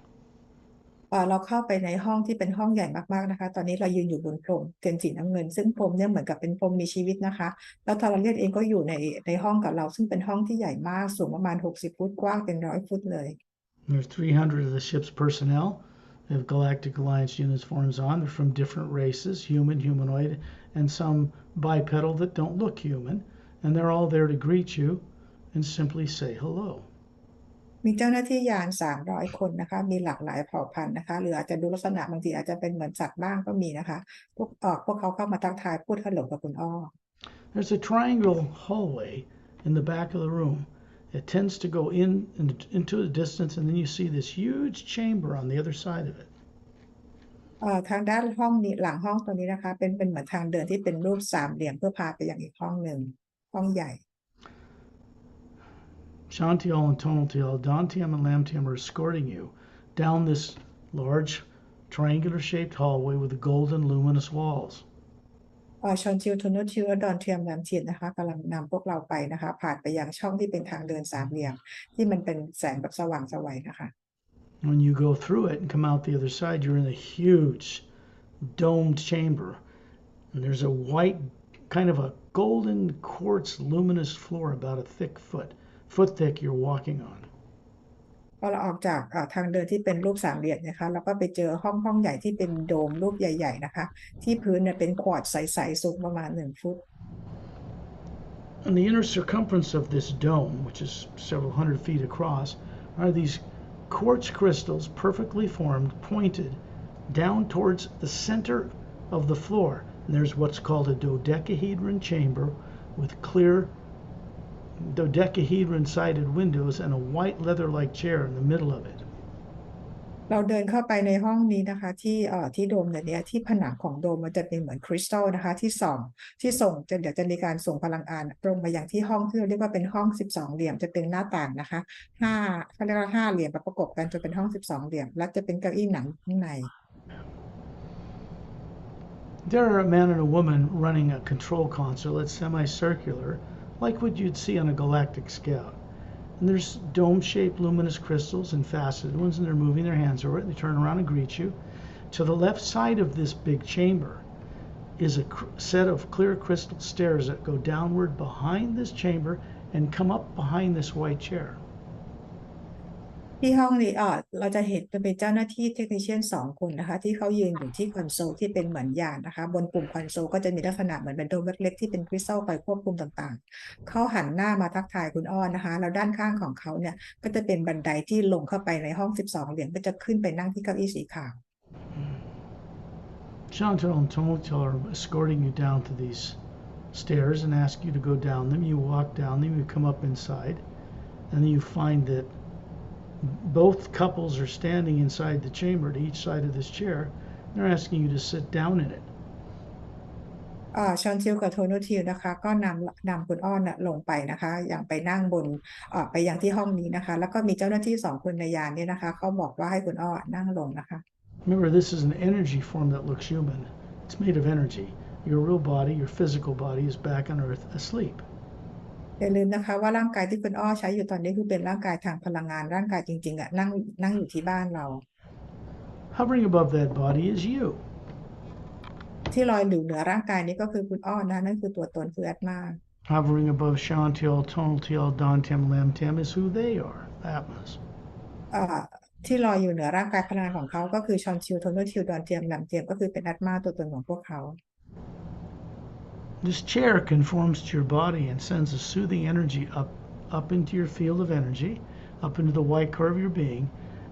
เราเข้าไปในห้องที่เป็นห้องใหญ่มากๆนะคะตอนนี้เรายืนอยู่บนพรมเทียนสีน้ำเงินซึ่งพรมเนี่ยเหมือนกับเป็นพรมมีชีวิตนะคะแล้วทาราเลียนเองก็อยู่ในห้องกับเราซึ่งเป็นห้องที่ใหญ่มากสูงประมาณ60 ฟุตกว้างเป็น100 ฟุตเลย There's 300 of the ship's personnel. They have Galactic Alliance uniforms on. They're from different races, human, humanoid, and some bipedal that don't look human. And they're all there to greet you and simply say hello. มีเจ้าหน้าที่ยาน300 คนนะคะมีหลากหลายเผ่าพันธุ์นะคะหรืออาจจะดูลักษณะบางทีอาจจะเป็นเหมือนสัตว์บ้างก็มีนะคะพวกเขาเข้ามาทักทายพูดฮัลโหลกับคุณอ้อ There's a triangle hallway in the back of the room. It tends to go into the distance, and then you see this huge chamber on the other side of it. ทางด้านห้องนี้หลังห้องตัวนี้นะคะเป็นเหมือนทางเดินที่เป็นรูปสามเหลี่ยมเพื่อพาไปยังอีกห้องหนึ่งห้องใหญ่ Shantial and Tonaltial, Dantium and Lamtium are escorting you down this large triangular-shaped hallway with the golden luminous walls. ชอนชิวทูโนชิวและดอนเทียมแลมเทียนนะคะกำลังนำพวกเราไปนะคะผ่านไปยังช่องที่เป็นทางเดินสามเหลี่ยมที่มันเป็นแสงแบบสว่างไสวนะคะ When you go through it and come out the other side, you're in a huge domed chamber. And there's a white, kind of a golden quartz luminous floor about a foot thick you're walking on. พอเราออกจากทางเดินที่เป็นรูปสามเหลี่ยมนะคะเราก็ไปเจอห้องใหญ่ที่เป็นโดมรูปใหญ่ๆนะคะที่พื้นเนี่ยเป็นควอร์ตใสๆสูงประมาณ1 ฟุต And the inner circumference of this dome, which is several hundred feet across, are these quartz crystals perfectly formed, pointed down towards the center of the floor. And there's what's called a dodecahedron chamber with clear dodecahedron-sided windows and a white leather-like chair in the middle of it. เราเดินเข้าไปในห้องนี้นะคะที่โดมเนี่ยที่ผนังของโดมมันจะเป็นเหมือนคริสตัลนะคะที่ส่งเดี๋ยวจะมีการส่งพลังงานตรงมาอย่างที่ห้องที่เราเรียกว่าเป็นห้อง12เหลี่ยมจะเป็นหน้าต่างนะคะเขาเรียกว่า5เหลี่ยมประกบกันจนเป็นห้อง12เหลี่ยมและจะเป็นเก้าอี้หนังข้างใน There are a man and a woman running a control console that's semicircular, like what you'd see on a galactic scout. And there's dome-shaped luminous crystals and faceted ones, and they're moving their hands over it. They turn around and greet you. To the left side of this big chamber is a set of clear crystal stairs that go downward behind this chamber and come up behind this white chair. ที่ห้องนี้เราจะเห็นจะเป็นเจ้าหน้าที่เทคนิเชียน2 คนนะคะที่เขายืนอยู่ที่คอนโซลที่เป็นเหมือนยานนะคะบนปุ่มคอนโซลก็จะมีลักษณะเหมือนเป็นโดมเล็กๆที่เป็นคริสตัลคอยควบคุมต่างๆเขาหันหน้ามาทักทายคุณอ้อนนะคะแล้วด้านข้างของเขาเนี่ยก็จะเป็นบันไดที่ลงเข้าไปในห้อง12เหรียญก็จะขึ้นไปนั่งที่เก้าอี้สีขาว Chantal and Tonal are escorting you down to these stairs and ask you to go down them. You walk down them, you come up inside, and then you find that both couples are standing inside the chamber to each side of this chair. They're asking you to sit down in it. ชอนทิลกับโทโนทิลนะคะก็นำคุณอ้อนลงไปนะคะอย่างไปนั่งบนไปยังที่ห้องนี้นะคะแล้วก็มีเจ้าหน้าที่2 คนในยานนี้นะคะเขาบอกว่าให้คุณอ้อนั่งลงนะคะ Remember, this is an energy form that looks human. It's made of energy. Your real body, your physical body, is back on Earth asleep. อย่าลืมนะคะว่าร่างกายที่คุณอ้อใช้อยู่ตอนนี้คือเป็นร่างกายทางพลังงานร่างกายจริงๆนั่งอยู่ที่บ้านเรา Hovering above that body is you. ที่ลอยอยู่เหนือร่างกายนี้ก็คือคุณอ้อนะนั่นคือตัวตนคือแอตมา Hovering above Chantal, Tonal, Dantam, Lamtam is who they are, Atmas. ที่ลอยอยู่เหนือร่างกายพลังงานของเขาก็คือชอนชิลโทโนทิลดอนเทียมแลมเทียมก็คือเป็นแอตมาตัวตนของพวกเขา This chair conforms to your body and sends a soothing energy up into your field of energy, up into the white core of your being,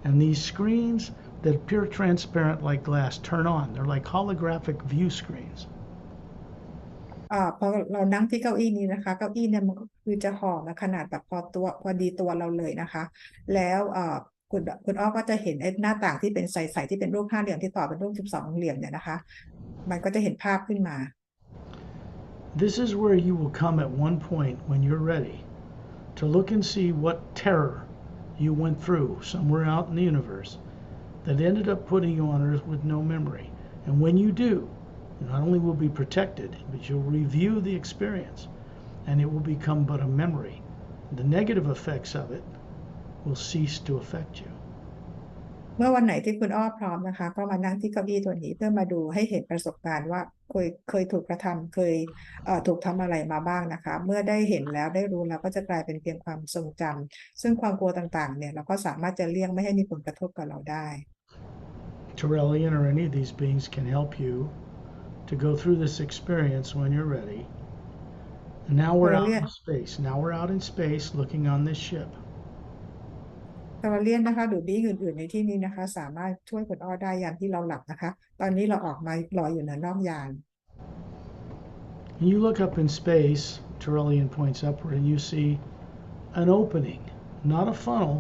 and these screens that appear transparent like glass turn on. They're like holographic view screens. พอเรานั่งที่เก้าอี้นี้นะคะเก้าอี้เนี่ยมันก็คือจะห่อมาขนาดแบบพอดีตัวเราเลยนะคะแล้วคุณอ้อก็จะเห็นไอ้หน้าต่างที่เป็นใสๆที่เป็นรูป5เหลี่ยมที่ต่อเป็นรูป12เหลี่ยมเนี่ยนะคะมันก็จะเห็นภาพขึ้นมา This is where you will come at one point when you're ready to look and see what terror you went through somewhere out in the universe that ended up putting you on Earth with no memory. And when you do, you not only will be protected, but you'll review the experience, and it will become but a memory. The negative effects of it will cease to affect you. เมื่อวันไหนที่คุณอ้อพร้อมนะคะก็มานั่งที่เก้าอี้ตัวนี้เพื่อมาดูให้เห็นประสบการณ์ว่าเคยถูกกระทำเคยถูกทำอะไรมาบ้างนะคะเมื่อได้เห็นแล้วได้รู้แล้วก็จะกลายเป็นเพียงความทรงจำซึ่งความกลัวต่างๆเนี่ยเราก็สามารถจะเลี่ยงไม่ให้มีผลกระทบกับเราได้ Turelian or any of these beings can help you to go through this experience when you're ready. And now we're out in space. Now we're out in space looking on this ship. ทาราเลียนนะคะหรือบี้อื่นๆในที่นี้นะคะสามารถช่วยคุณอ้อได้ยามที่เราหลับนะคะตอนนี้เราออกมาลอยอยู่เหนือนอกยาน And you look up in space, Turelian points upward, and you see an opening, not a funnel,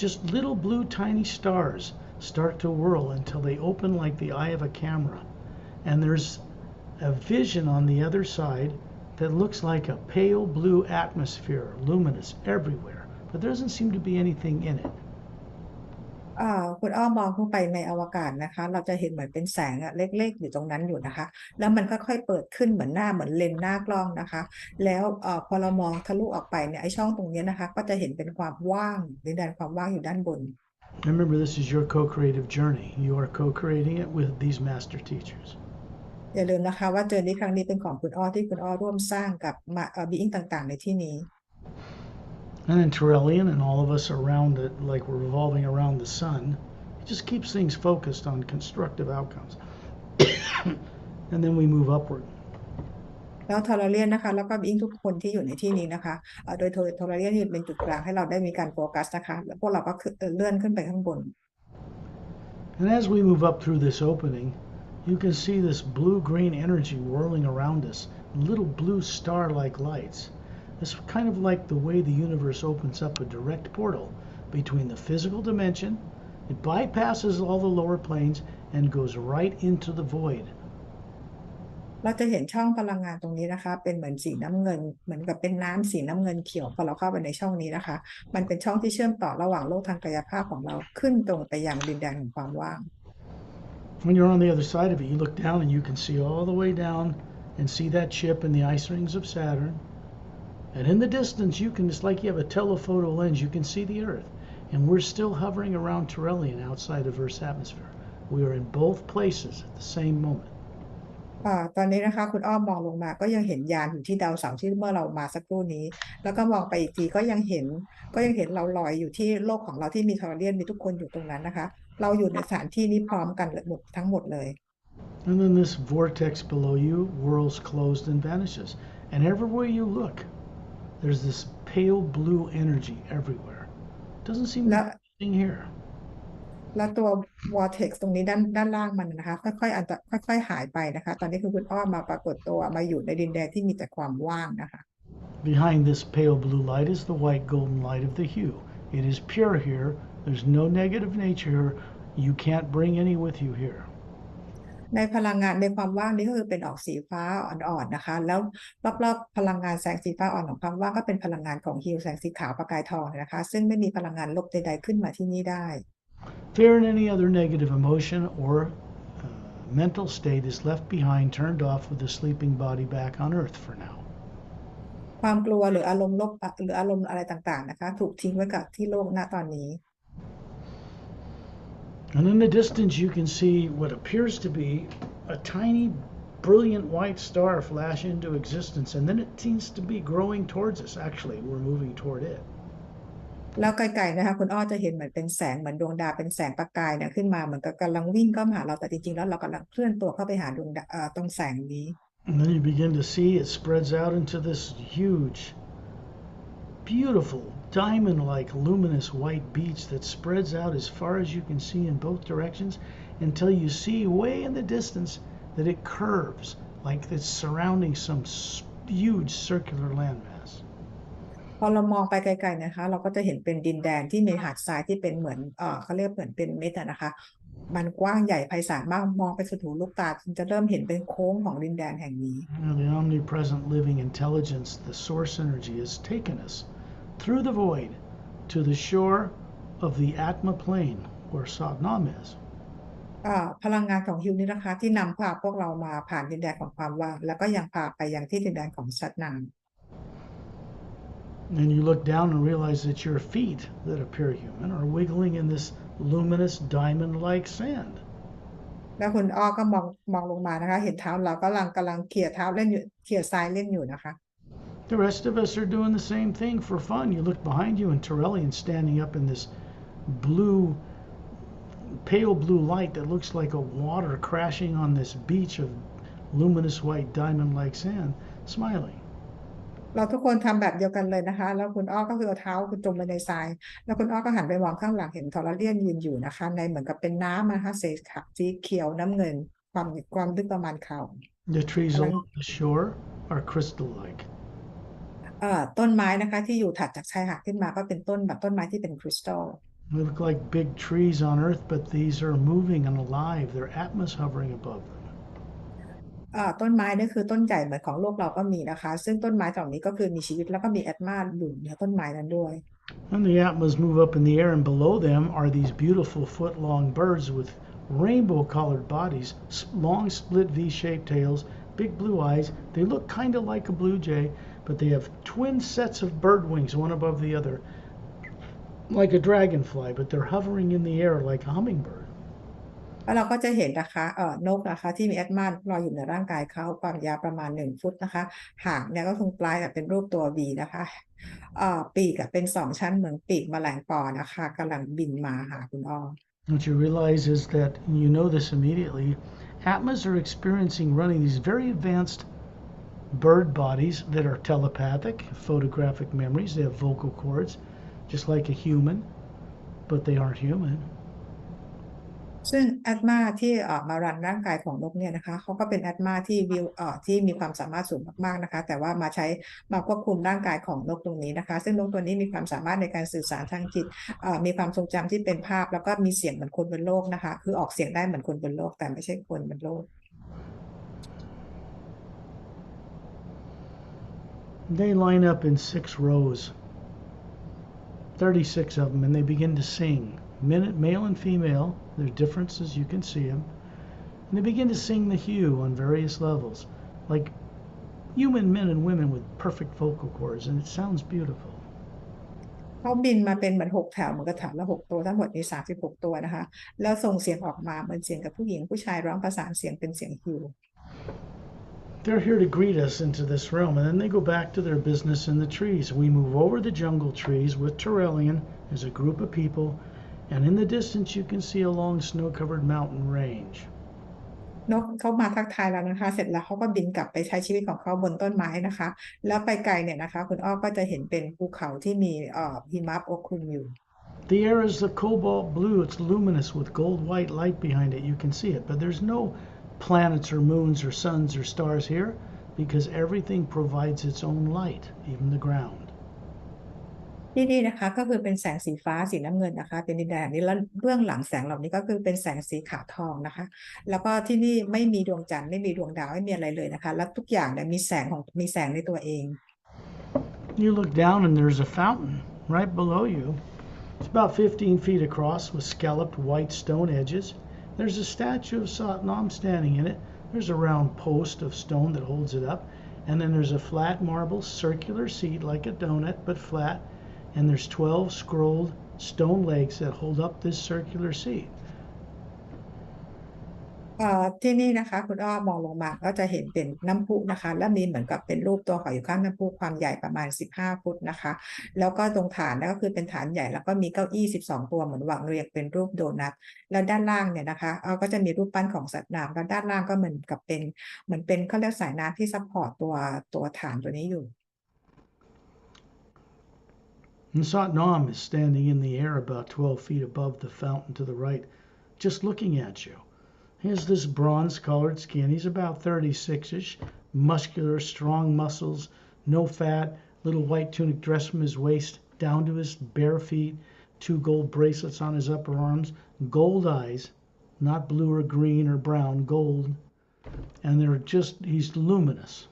just little blue tiny stars start to whirl until they open like the eye of a camera. And there's a vision on the other side that looks like a pale blue atmosphere, luminous everywhere, but there doesn't seem to be anything in it. คุณอ้อมองเข้าไปในอวกาศนะคะเราจะเห็นเหมือนเป็นแสงเล็กๆอยู่ตรงนั้นอยู่นะคะแล้วมันค่อยๆเปิดขึ้นเหมือนเลนส์หน้ากล้องนะคะแล้วพอเรามองทะลุออกไปเนี่ยไอ้ช่องตรงนี้นะคะก็จะเห็นเป็นความว่างดินแดนความว่างอยู่ด้านบน Remember, this is your co-creative journey. You are co-creating it with these master teachers. อย่าลืมนะคะว่าเจอร์นี่ครั้งนี้เป็นของคุณอ้อที่คุณอ้อร่วมสร้างกับบีอิงต่างๆในที่นี้ And then Turelian and all of us around it, like we're revolving around the sun, it just keeps things focused on constructive outcomes. And then we move upward. แล้วทอร์เรียนนะคะแล้วก็อิงทุกคนที่อยู่ในที่นี้นะคะโดยทอร์เรียนเป็นจุดกลางให้เราได้มีการโฟกัสนะคะแล้วพวกเราก็เลื่อนขึ้นไปข้างบน And as we move up through this opening, you can see this blue-green energy whirling around us, little blue star-like lights. It's kind of like the way the universe opens up a direct portal between the physical dimension. It bypasses all the lower planes and goes right into the void. เราจะเห็นช่องพลังงานตรงนี้นะคะเป็นเหมือนสีน้ำเงินเหมือนกับเป็นน้ำสีน้ำเงินเขียวพอเราเข้าไปในช่องนี้นะคะมันเป็นช่องที่เชื่อมต่อระหว่างโลกทางกายภาพของเราขึ้นตรงไปยังดินแดนแห่งความว่าง When you're on the other side of it, you look down and you can see all the way down and see that chip in the ice rings of Saturn. And in the distance, you can, it's like you have a telephoto lens, you can see the Earth. And we're still hovering around Turelian outside of Earth's atmosphere. We are in both places at the same moment. ตอนนี้นะคะคุณอ้อมมองลงมาก็ยังเห็นยานอยู่ที่ดาวเสาร์ที่เมื่อเรามาสักครู่นี้แล้วก็มองไปอีกทีก็ยังเห็นเราลอยอยู่ที่โลกของเราที่มีทอร์เรียนมีทุกคนอยู่ตรงนั้นนะคะเราอยู่ในสถานที่นี้พร้อมกันหมดทั้งหมดเลย And then this vortex below you whirls closed and vanishes. And everywhere you look, there's this pale blue energy everywhere. Doesn't seem to be anything here. แล้วตัว vortex ตรงนี้ด้านล่างมันนะคะค่อยๆหายไปนะคะตอนนี้คือคุณอ้อมมาปรากฏตัวมาอยู่ในดินแดนที่มีแต่ความว่างนะคะ Behind this pale blue light is the white golden light of the hue. It is pure here. There's no negative nature here. You can't bring any with you here. ในพลังงานในความว่างนี้ก็คือเป็นออกสีฟ้าอ่อนๆนะคะแล้วรอบๆพลังงานแสงสีฟ้าอ่อนของความว่างก็เป็นพลังงานของฮิวแสงสีขาวประกายทองนะคะซึ่งไม่มีพลังงานลบใดๆขึ้นมาที่นี่ได้ Fear and any other negative emotion or mental state is left behind, turned off with the sleeping body back on Earth for now. ความกลัวหรืออารมณ์ลบหรืออารมณ์อะไรต่างๆนะคะถูกทิ้งไว้กับที่โลกณตอนนี้ And in the distance you can see what appears to be a tiny brilliant white star flash into existence, and then it seems to be growing towards us. Actually, we're moving toward it. แล้วไกลๆนะคะคุณอ้อจะเห็นเหมือนเป็นแสงเหมือนดวงดาวเป็นแสงประกายเนี่ยขึ้นมาเหมือนกับกำลังวิ่งเข้ามาหาเราแต่จริงๆแล้วเรากำลังเคลื่อนตัวเข้าไปหาดวงดาวตรงแสงนี้ And then you begin to see it spreads out into this huge, beautiful, diamond-like luminous white beach that spreads out as far as you can see in both directions until you see way in the distance that it curves like it's surrounding some huge circular landmass. พอเรามองไปไกลๆนะคะเราก็จะเห็นเป็นดินแดนที่มีหาดทรายที่เป็นเหมือนเขาเรียกเหมือนเป็นเม็ดนะคะมันกว้างใหญ่ไพศาลมากมองไปสุดหูลูกตาจะเริ่มเห็นเป็นโค้งของดินแดนแห่งนี้ The omnipresent living intelligence, the source energy, has taken us through the void to the shore of the Atma plane where Satnam is. พลังงานของฮิวนี่นะคะที่นำพาพวกเรามาผ่านดินแดนของความว่างแล้วก็ยังพาไปยังที่ดินแดนของสัตนาม And you look down and realize that your feet that appear human are wiggling in this luminous diamond-like sand. แล้วคุณอ้อก็มองลงมานะคะเห็นเท้าเรากำลังเขี่ยเท้าเล่นอยู่เขี่ยทรายเล่นอยู่นะคะ The rest of us are doing the same thing for fun. You look behind you and Turelian standing up in this blue, pale blue light that looks like a water crashing on this beach of luminous white diamond-like sand, smiling. เราทุกคนทำแบบเดียวกันเลยนะคะแล้วคุณอ้อก็คือเอาเท้าคุณจมไปในทรายแล้วคุณอ้อก็หันไปมองข้างหลังเห็นทอร์เรียนยืนอยู่นะคะในเหมือนกับเป็นน้ำนะคะสีเขียวน้ำเงินความลึกประมาณเข่า The trees along the shore are crystal-like. ต้นไม้นะคะที่อยู่ถัดจากชายหาดขึ้นมาก็เป็นต้นไม้ที่เป็นคริสตัล They look like big trees on Earth, but these are moving and alive. Their Atma's hovering above them. ต้นไม้นี่คือต้นใหญ่เหมือนของโลกเราก็มีนะคะซึ่งต้นไม้เหล่านี้ก็คือมีชีวิตแล้วก็มีแอตมาอยู่ในต้นไม้นั้นด้วย And the Atmas move up in the air, and below them are these beautiful foot-long birds with rainbow-colored bodies, long split V-shaped tails, big blue eyes. They look kind of like a blue jay, but they have twin sets of bird wings, one above the other, like a dragonfly, but they're hovering in the air like a hummingbird. แล้วเราก็จะเห็นนะคะนกนะคะที่มีแอตมาลอยอยู่ในร่างกายเขาความยาวประมาณ1 ฟุตนะคะหางเนี่ยก็คงปลายเป็นรูปตัว V นะคะปีกเป็น2 ชั้นเหมือนปีกแมลงปอนะคะกำลังบินมาหาคุณอ้อ What you realize is that, and you know this immediately, Atmas are experiencing running these very advanced bird bodies that are telepathic, photographic memories. They have vocal cords, just like a human, but they aren't human. ซึ่งแอดมาที่มารันร่างกายของนกเนี่ยนะคะเขาก็เป็นแอดมาที่ที่มีความสามารถสูงมากๆนะคะแต่ว่ามาควบคุมร่างกายของนกตรงนี้นะคะซึ่งนกตัวนี้มีความสามารถในการสื่อสารทางจิตมีความทรงจำที่เป็นภาพแล้วก็มีเสียงเหมือนคนบนโลกนะคะคือออกเสียงได้เหมือนคนบนโลกแต่ไม่ใช่คนบนโลก They line up in 6 rows, 36 of them, and they begin to sing. Male and female, there's differences, you can see them. And they begin to sing the HU on various levels, like human men and women with perfect vocal cords, and it sounds beautiful. เขาบินมาเป็นเหมือน6 แถวเหมือนกับแถวละ6 ตัวทั้งหมดมี36 ตัวนะคะแล้วส่งเสียงออกมาเหมือนเสียงกับผู้หญิงผู้ชายร้องประสานเสียงเป็นเสียงฮิว They're here to greet us into this realm, and then they go back to their business in the trees. We move over the jungle trees with Turelian as a group of people, and in the distance you can see a long snow-covered mountain range. นกเขามาทักทายแล้วนะคะเสร็จแล้วเขาก็บินกลับไปใช้ชีวิตของเขาบนต้นไม้นะคะแล้วไปไกลเนี่ยนะคะคุณอ้อก็จะเห็นเป็นภูเขาที่มีหิมะปกคลุมอยู่ The air is the cobalt blue. It's luminous with gold-white light behind it. You can see it, but there's no planets or moons or suns or stars here because everything provides its own light, even the ground. ที่นี่นะคะก็คือเป็นแสงสีฟ้าสีน้ำเงินนะคะเป็นดินแดนนี้แล้วเบื้องหลังแสงเหล่านี้ก็คือเป็นแสงสีขาวทองนะคะแล้วก็ที่นี่ไม่มีดวงจันทร์ไม่มีดวงดาวไม่มีอะไรเลยนะคะแล้วทุกอย่างเนี่ยมีแสงในตัวเอง You look down and there's a fountain right below you. It's about 15 feet across with scalloped white stone edges. There's a statue of Satnam standing in it. There's a round post of stone that holds it up. And then there's a flat marble circular seat like a donut but flat. And there's 12 scrolled stone legs that hold up this circular seat. ที่นี่นะคะคุณอ้อมองลงมาก็จะเห็นเป็นน้ำพุนะคะและมีเหมือนกับเป็นรูปตัวหอยอยู่ข้างน้ำพุความใหญ่ประมาณ15 ฟุตนะคะแล้วก็ตรงฐานนั่นก็คือเป็นฐานใหญ่แล้วก็มีเก้าอี้12 ตัวเหมือนวางเรียงเป็นรูปโดนัทแล้วด้านล่างเนี่ยนะคะก็จะมีรูปปั้นของสัตว์น้ำแล้วด้านล่างก็เหมือนกับเป็นเขาเรียกสายน้ำที่ซัพพอร์ตตัวฐานตัวนี้อยู่ And Satnam is standing in the air about 12 feet above the fountain to the right, just looking at you. He has this bronze-colored skin. He's about 36-ish, muscular, strong muscles, no fat, little white tunic dress from his waist down to his bare feet, 2 gold bracelets on his upper arms, gold eyes, not blue or green or brown, gold. And he's luminous.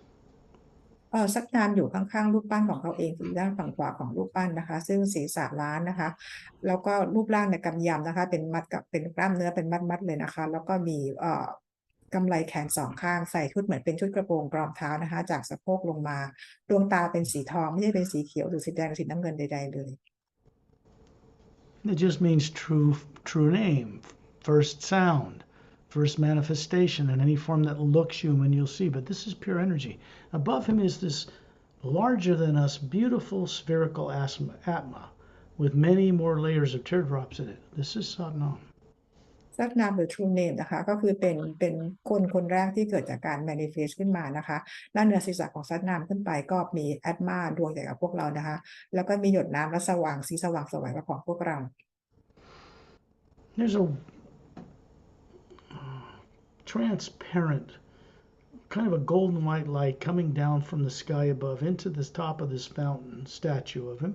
สักนามอยู่ข้างๆรูปปั้นของเขาเองอยู่ด้านฝั่งขวาของรูปปั้นนะคะซึ่งศีรษะล้านนะคะแล้วก็รูปร่างในกำยำนะคะเป็นมัดกับเป็นกล้ามเนื้อเป็นมัดเลยนะคะแล้วก็มีกำไลแขน2 ข้างใส่ชุดเหมือนเป็นชุดกระโปรงกรอมเท้านะคะจากสะโพกลงมาดวงตาเป็นสีทองไม่ใช่เป็นสีเขียวหรือสีแดงสีน้ำเงินใดๆเลย It just means true name, first sound. First manifestation in any form that looks human you'll see, but this is pure energy. Above him is this larger than us beautiful spherical Atma with many more layers of teardrops in it. This is Satnam. สัตนามหรือ True Name นะคะก็คือเป็นคนแรกที่เกิดจากการ manifest ขึ้นมานะคะด้านเหนือศีรษะของสัตนามขึ้นไปก็มีแอตมาดวงใหญ่กับพวกเรานะคะแล้วก็มีหยดน้ำและสว่างสีสว่างสวยของพวกเรา There's a transparent kind of a golden white light coming down from the sky above into the top of this fountain statue of him.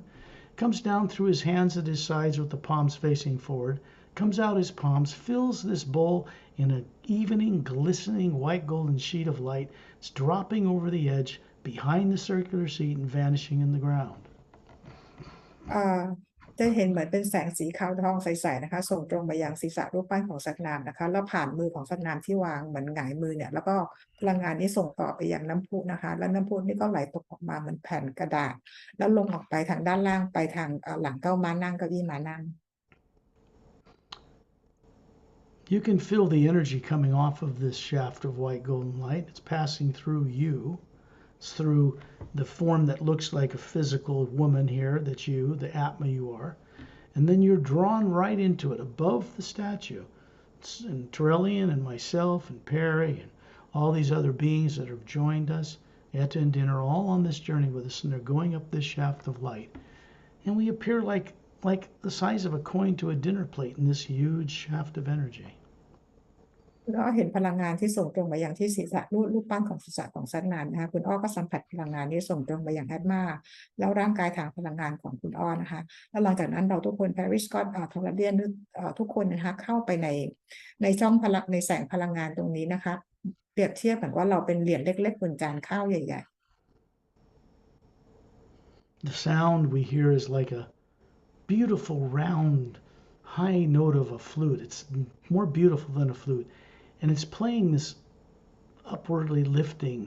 Comes down through his hands at his sides with the palms facing forward, comes out his palms, fills this bowl in an evening, glistening white golden sheet of light. It's dropping over the edge behind the circular seat and vanishing in the ground. จะเห็นเหมือนเป็นแสงสีขาวทองใสๆนะคะส่งตรงไปยังศีรษะรูปปั้นของสัตว์น้ำนะคะแล้วผ่านมือของสัตว์น้ำที่วางเหมือนหงายมือเนี่ยแล้วก็พลังงานนี้ส่งต่อไปยังน้ำพุนะคะแล้วน้ำพุนี่ก็ไหลตกออกมาเหมือนแผ่นกระดาษแล้วลงออกไปทางด้านล่างไปทางหลังเก้าอี้ม้านั่ง You can feel the energy coming off of this shaft of white golden light. It's passing through you. Through the form that looks like a physical woman here, that's you, the Atma you are, and then you're drawn right into it above the statue. And Turelian and myself and Perry and all these other beings that have joined us, Etta and Din are all on this journey with us, and they're going up this shaft of light. And we appear like the size of a coin to a dinner plate in this huge shaft of energy. คุณอ้อเห็นพลังงานที่ส่งตรงไปยังที่ศีรษะรูปปั้นของศีรษะของซัดนานนะคะคุณอ้อก็สัมผัสพลังงานนี้ส่งตรงไปยังแอดมาแล้วร่างกายทางพลังงานของคุณอ้อนะคะแล้วหลังจากนั้นเราทุกคนแพริสก็ทอร์เดียนทุกคนนะคะเข้าไปในช่องพลังในแสงพลังงานตรงนี้นะคะเปรียบเทียบเหมือนว่าเราเป็นเหรียญเล็กๆบนจานข้าวใหญ่ๆ The sound we hear is like a beautiful round high note of a flute. It's more beautiful than a flute. And it's playing this upwardly lifting,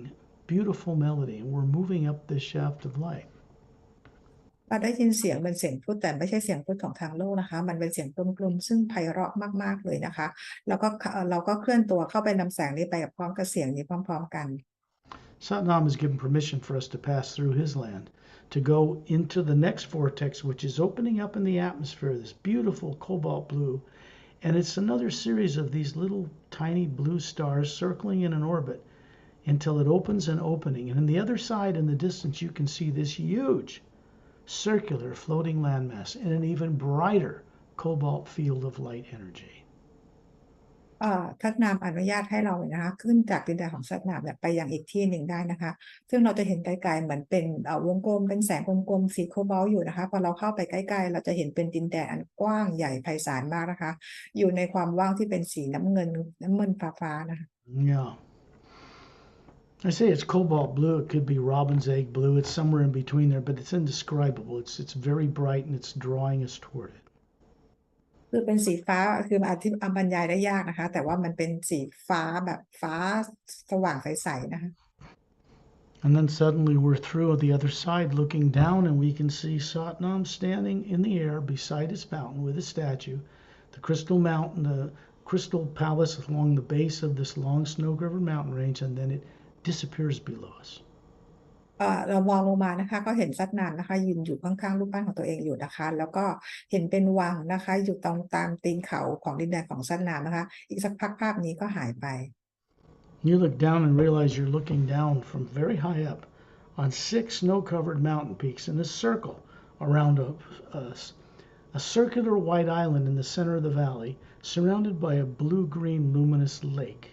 beautiful melody. And we're moving up this shaft of light. เราได้ยินเสียงเป็นเสียงพูดแต่ไม่ใช่เสียงพูดของทางโลกนะคะมันเป็นเสียงกลมๆซึ่งไพเราะมากๆเลยนะคะแล้วก็เราก็เคลื่อนตัวเข้าไปนำแสงนี้ไปกับพร้อมกับเสียงนี้พร้อมๆกัน Satnam has given permission for us to pass through his land, to go into the next vortex, which is opening up in the atmosphere, this beautiful cobalt blue. And it's another series of these little tiny blue stars circling in an orbit until it opens an opening. And on the other side in the distance, you can see this huge circular floating landmass and an even brighter cobalt field of light energy. ทัดนามอนุญาตให้เรานะคะขึ้นจากดินแดนของซัดนามไปยังอีกที่หนึ่งได้นะคะซึ่งเราจะเห็นไกลๆเหมือนเป็นวงกลมเป็นแสงกลมๆสีโคบอลต์อยู่นะคะพอเราเข้าไปใกล้ๆเราจะเห็นเป็นดินแดนอันกว้างใหญ่ไพศาลมากนะคะอยู่ในความว่างที่เป็นสีน้ำเงินฟ้าๆนะคะ Yeah. I say it's cobalt blue. It could be robin's egg blue. It's somewhere in between there, but it's indescribable. It's very bright and it's drawing us toward it. คือเป็นสีฟ้าคือบรรยายได้ยากนะคะแต่ว่ามันเป็นสีฟ้าแบบฟ้าสว่างใสๆนะคะ And then suddenly we're through on the other side looking down and we can see Satnam standing in the air beside his fountain with a statue, the crystal mountain, the crystal palace along the base of this long snow-covered mountain range, and then it disappears below us. เรามองลงมานะคะก็เห็นซัดนานนะคะยืนอยู่ข้างๆรูปปั้นของตัวเองอยู่นะคะแล้วก็เห็นเป็นวังนะคะอยู่ตรงตามตีนเขาของดินแดนของซัดนานนะคะอีกสักพักภาพนี้ก็หายไป You look down and realize you're looking down from very high up on 6 snow-covered mountain peaks in a circle around a circular white island in the center of the valley surrounded by a blue-green luminous lake.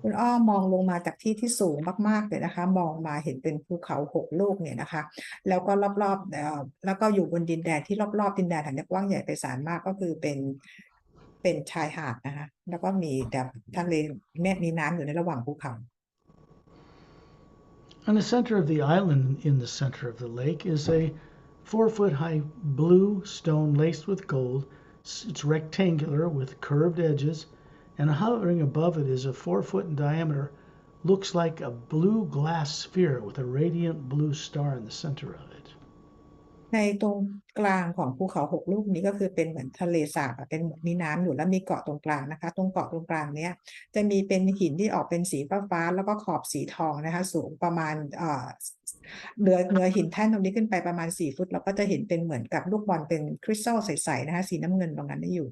คุณอ้อมองลงมาจากที่สูงมากๆเลยนะคะมองมาเห็นเป็นภูเขา6 ลูกเนี่ยนะคะแล้วก็รอบๆแล้วก็อยู่บนดินแดนที่รอบๆดินแดนแห่งนี้กว้างใหญ่ไพศาลมากก็คือเป็นชายหาดนะคะแล้วก็มีแบบทะเลมีน้ำอยู่ในระหว่างภูเขา On the center of the island, in the center of the lake, is a 4-foot-high blue stone laced with gold. It's rectangular with curved edges, and hovering above it is a 4-foot in diameter, looks like a blue glass sphere with a radiant blue star in the center of it. ในตรงกลางของภูเขา6 ลูกนี้ก็คือเป็นเหมือนทะเลสาบเป็นมีน้ำอยู่แล้วมีเกาะตรงกลางนะคะตรงเกาะตรงกลางเนี้ยจะมีเป็นหินที่ออกเป็นสีฟ้าแล้วก็ขอบสีทองนะคะสูงประมาณเหนือหินแท่นตรงนี้ขึ้นไปประมาณ4 ฟุตเราก็จะเห็นเป็นเหมือนกับลูกบอลเป็นคริสตัลใสๆนะคะสีน้ำเงินตรงนั้นอยู่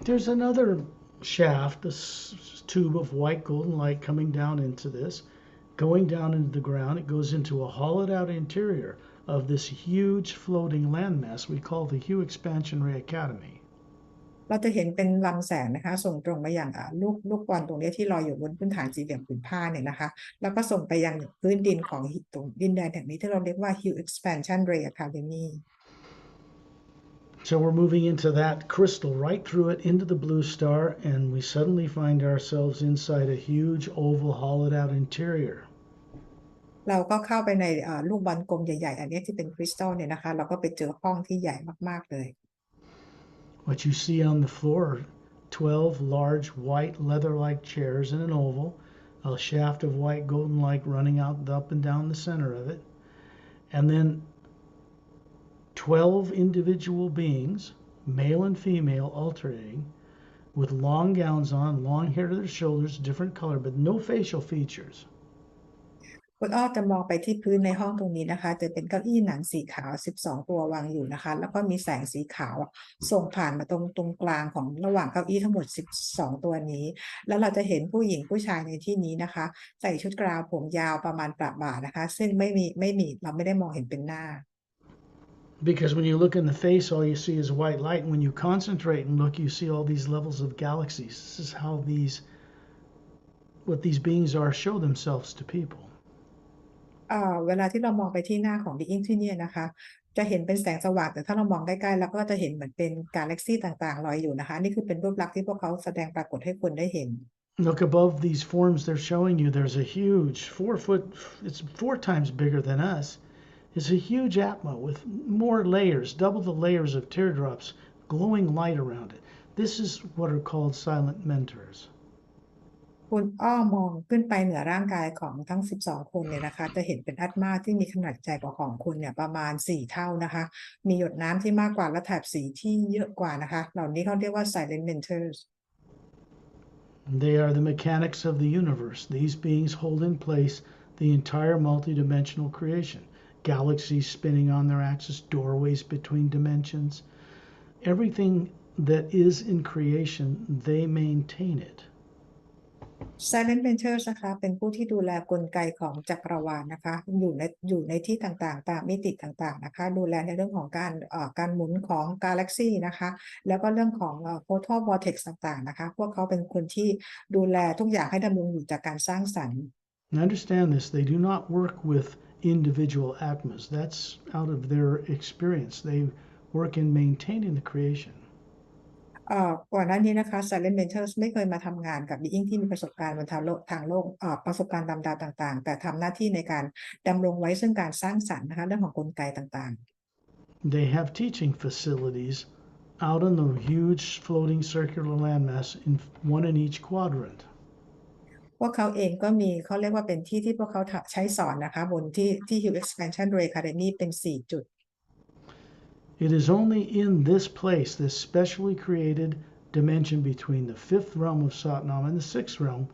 There's another shaft, a tube of white golden light coming down into this, going down into the ground. It goes into a hollowed out interior of this huge floating landmass we call the HU Exp Ray Academy. เราจะเห็นเป็นลำแสงนะคะส่งตรงไปยังลูกบอลตรงนี้ที่ลอยอยู่บนพื้นฐานสี่เหลี่ยมผืนผ้าเนี่ยนะคะแล้วก็ส่งไปยังพื้นดินของตรงดินแดนแห่งนี้ที่เราเรียกว่า HU Exp Ray Academy. So we're moving into that crystal right through it into the blue star, and we suddenly find ourselves inside a huge oval hollowed out interior. เราก็เข้าไปในลูกบอลกลมใหญ่ๆอันนี้ที่เป็นคริสตัลเนี่ยนะคะเราก็ไปเจอห้องที่ใหญ่มากๆเลย What you see on the floor are 12 large white leather-like chairs in an oval, a shaft of white golden light running out up and down the center of it, and then 12 individual beings, male and female alternating, with long gowns on, long hair to their shoulders, different color, but no facial features. คุณอ้อจะมองไปที่พื้นในห้องตรงนี้นะคะจะเป็นเก้าอี้หนังสีขาว12ตัววางอยู่นะคะแล้วก็มีแสงสีขาวส่งผ่านมาตรงกลางของระหว่างเก้าอี้ทั้งหมด12ตัวนี้แล้วเราจะเห็นผู้หญิงผู้ชายในที่นี้นะคะใส่ชุดกราวผมยาวประมาณประบ่านะคะซึ่งไม่มีเราไม่ได้มองเห็นเป็นหน้า Because when you look in the face, all you see is white light. And when you concentrate and look, you see all these levels of galaxies. This is how what these beings are, show themselves to people. เวลาที่เรามองไปที่หน้าของ being ที่เนี่ยนะคะจะเห็นเป็นแสงสว่างแต่ถ้าเรามองใกล้ๆแล้วก็จะเห็นเหมือนเป็นกาแล็กซี่ต่างๆลอยอยู่นะคะนี่คือเป็นรูปลักษณ์ที่พวกเขาแสดงปรากฏให้คนได้เห็น Look above these forms they're showing you. There's a huge 4-foot, it's 4 times bigger than us. It's a huge Atma with more layers, double the layers of teardrops, glowing light around it. This is what are called silent mentors. คุณอ้อมองขึ้นไปเหนือร่างกายของทั้ง12คนเนี่ยนะคะจะเห็นเป็นอัตมาที่มีขนาดใหญ่กว่าของคุณเนี่ยประมาณ4เท่านะคะมีหยดน้ำที่มากกว่าและแถบสีที่เยอะกว่านะคะเหล่านี้เขาเรียกว่า silent mentors They are the mechanics of the universe. These beings hold in place the entire multidimensional creation. Galaxies spinning on their axis, doorways between dimensions. Everything that is in creation, they maintain it. Silent Mentors นะคะเป็นผู้ที่ดูแลกลไกของจักรวาลนะคะอยู่ในที่ต่างๆตามมิติต่างๆนะคะดูแลในเรื่องของการหมุนของกาแล็กซีนะคะแล้วก็เรื่องของPortal Vortex ต่างๆนะคะพวกเขาเป็นคนที่ดูแลทุกอย่างให้ดำรงอยู่จากการสร้างสรรค์ And understand this, they do not work with individual atmas. That's out of their experience. They work in maintaining the creation. ก่อนหน้านี้นะคะ Silent Mentors ไม่เคยมาทำงานกับ Being ที่มีประสบการณ์บนทางโลกประสบการณ์ตามดาวต่างๆแต่ทำหน้าที่ในการดำรงไว้ซึ่งการสร้างสรรค์นะคะเรื่องของกลไกต่างๆ They have teaching facilities out on the huge floating circular landmass, one in each quadrant. พวกเขาเองก็มีเขาเรียกว่าเป็นที่ที่พวกเขาใช้สอนนะคะบนที่ HU Exp Ray Academy เป็น4 จุด It is only in this place, this specially created dimension between the 5th realm of Satnam and the 6th realm,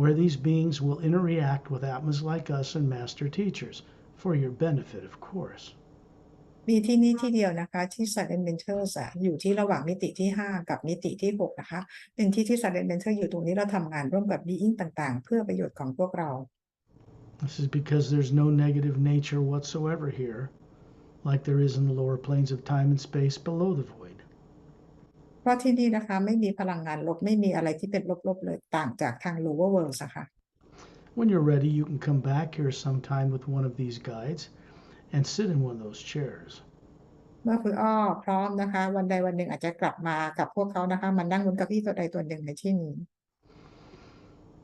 where these beings will interact with Atmas like us and master teachers, for your benefit, of course. มีที่นี่ที่เดียวนะคะที่ Silent Mentors อยู่ที่ระหว่างมิติที่5กับมิติที่6นะคะเป็นที่ที่ Silent Mentors อยู่ตรงนี้เราทำงานร่วมกับ Being ต่างๆเพื่อประโยชน์ของพวกเรา This is because there's no negative nature whatsoever here, like there is in the lower planes of time and space below the void. เพราะที่นี่นะคะไม่มีพลังงานลบไม่มีอะไรที่เป็นลบๆเลยต่างจากทาง lower worlds ค่ะ When you're ready, you can come back here sometime with one of these guides and sit in one of those chairs. เมื่อคุณอ้อพร้อมนะคะวันใดวันหนึ่งอาจจะกลับมากับพวกเขานะคะมานั่งบนเก้าอี้ตัวใดตัวหนึ่งในที่นี้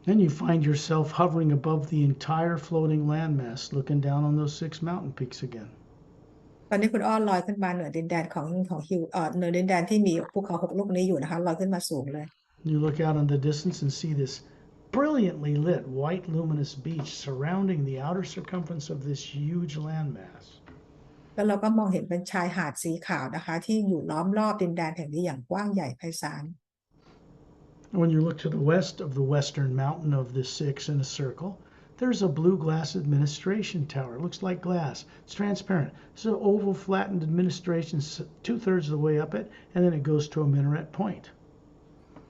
Then you find yourself hovering above the entire floating landmass, looking down on those 6 mountain peaks again. ตอนนี้คุณอ้อลอยขึ้นมาเหนือดินแดนของฮิวเหนือดินแดนที่มีภูเขา6 ลูกนี้อยู่นะคะลอยขึ้นมาสูงเลย You look out in the distance and see this brilliantly lit white luminous beach surrounding the outer circumference of this huge landmass. แล้วเราก็มองเห็นเป็นชายหาดสีขาวนะคะที่อยู่ล้อมรอบดินแดนแห่งนี้อย่างกว้างใหญ่ไพศาล When you look to the west of the western mountain of the 6 in a circle, there's a blue glass administration tower. It looks like glass. It's transparent. It's an oval flattened administration 2/3 of the way up it, and then it goes to a minaret point.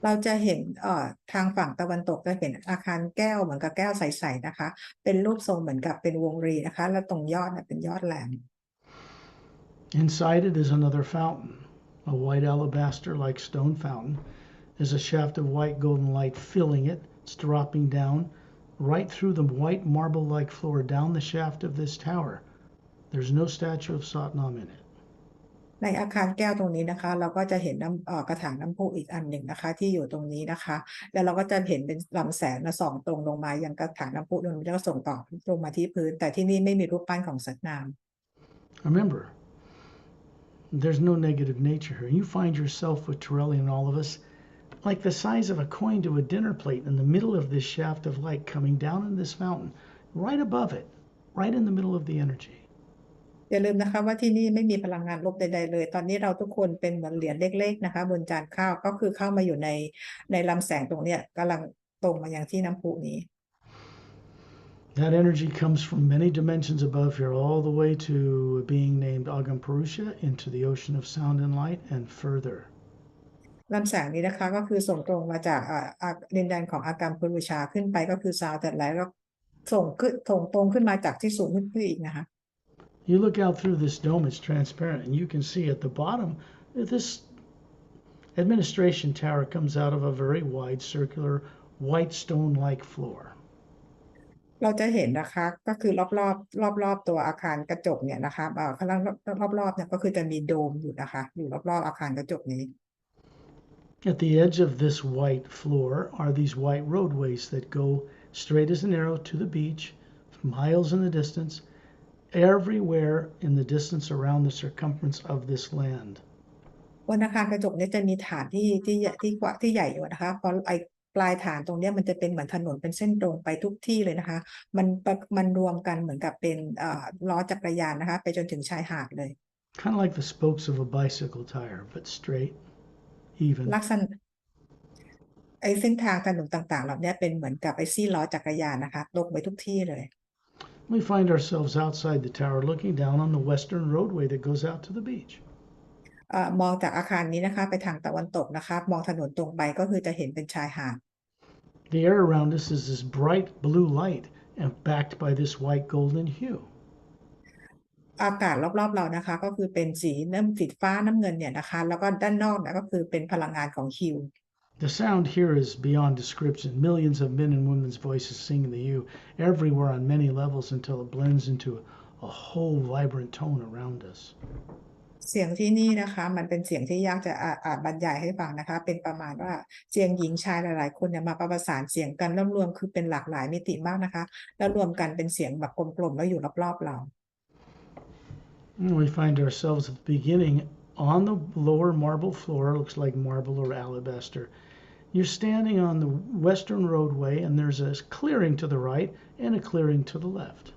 เราจะเห็นทางฝั่งตะวันตกจะเห็นอาคารแก้วเหมือนกับแก้วใสๆนะคะเป็นรูปทรงเหมือนกับเป็นวงรีนะคะแล้วตรงยอดเป็นยอดแหลม Inside it is another fountain, a white alabaster-like stone fountain. There's a shaft of white golden light filling it. It's dropping down right through the white marble-like floor down the shaft of this tower. There's no statue of Satnam in it. ในอาคารแก้วตรงนี้นะคะเราก็จะเห็นกระถางน้ำพุอีกอันหนึ่งนะคะที่อยู่ตรงนี้นะคะแล้วเราก็จะเห็นเป็นลำแสงส่องตรงลงมายังกระถางน้ำพุตรงนี้แล้วก็ส่งต่อลงมาที่พื้นแต่ที่นี่ไม่มีรูปปั้นของสัตว์น้ำ Remember, there's no negative nature here. You find yourself with Torelli and all of us like the size of a coin to a dinner plate in the middle of this shaft of light coming down in this fountain, right above it, right in the middle of the energy. อย่าลืมนะคะว่าที่นี่ไม่มีพลังงานลบใดๆเลยตอนนี้เราทุกคนเป็นเหมือนเหรียญเล็กๆนะคะบนจานข้าวก็คือเข้ามาอยู่ในลำแสงตรงเนี้ยกำลังตรงมายังที่น้ำพุนี้ That energy comes from many dimensions above here, all the way to a being named Agam Purusha into the ocean of sound and light and further. ลำแสงนี้นะคะก็คือส่งตรงมาจากดินแดนของอากามพุรุชาขึ้นไปก็คือซาวด์แต่ไหลแล้วส่งตรงขึ้นมาจากที่สูงขึ้นไปอีกนะคะ You look out through this dome, it's transparent, and you can see at the bottom this administration tower comes out of a very wide circular white stone-like floor. เราจะเห็นนะคะก็คือรอบตัวอาคารกระจกเนี่ยนะคะข้างล่างรอบเนี่ยก็คือจะมีโดมอยู่นะคะอยู่รอบอาคารกระจกนี้ At the edge of this white floor are these white roadways that go straight as an arrow to the beach, miles in the distance, everywhere in the distance around the circumference of this land. บนอาคารกระจกนี้จะมีฐานที่ใหญ่อยู่นะคะเพราะไอ้ปลายฐานตรงนี้มันจะเป็นเหมือนถนนเป็นเส้นตรงไปทุกที่เลยนะคะมันรวมกันเหมือนกับเป็นล้อจักรยานนะคะไปจนถึงชายหาดเลย Kind of like the spokes of a bicycle tire, but straight, even. ลักษณะไอ้เส้นทางถนนต่างๆเหล่านี้เป็นเหมือนกับไอ้ซี่ล้อจักรยานนะคะตรงไปทุกที่เลย We find ourselves outside the tower looking down on the western roadway that goes out to the beach. มองจากอาคารนี้นะคะไปทางตะวันตกนะคะมองถนนตรงไปก็คือจะเห็นเป็นชายหาด The air around us is this bright blue light and backed by this white golden hue. อากาศรอบๆเรานะคะก็คือเป็นสีฟ้าน้ำเงินเนี่ยนะคะแล้วก็ด้านนอกเนี่ยก็คือเป็นพลังงานของฮิว The sound here is beyond description. Millions of men and women's voices sing the hue everywhere on many levels until it blends into a whole vibrant tone around us. เสียงที่นี่นะคะมันเป็นเสียงที่ยากจะบรรยายให้ฟังนะคะเป็นประมาณว่าเสียงหญิงชายหลายๆคนเนี่ยมาประสานเสียงกันรวมคือเป็นหลากหลายมิติมากนะคะแล้วรวมกันเป็นเสียงแบบกลมๆแล้วอยู่รอบๆเรา We find ourselves at the beginning on the lower marble floor, looks like marble or alabaster. You're standing on the western roadway and there's a clearing to the right and a clearing to the left.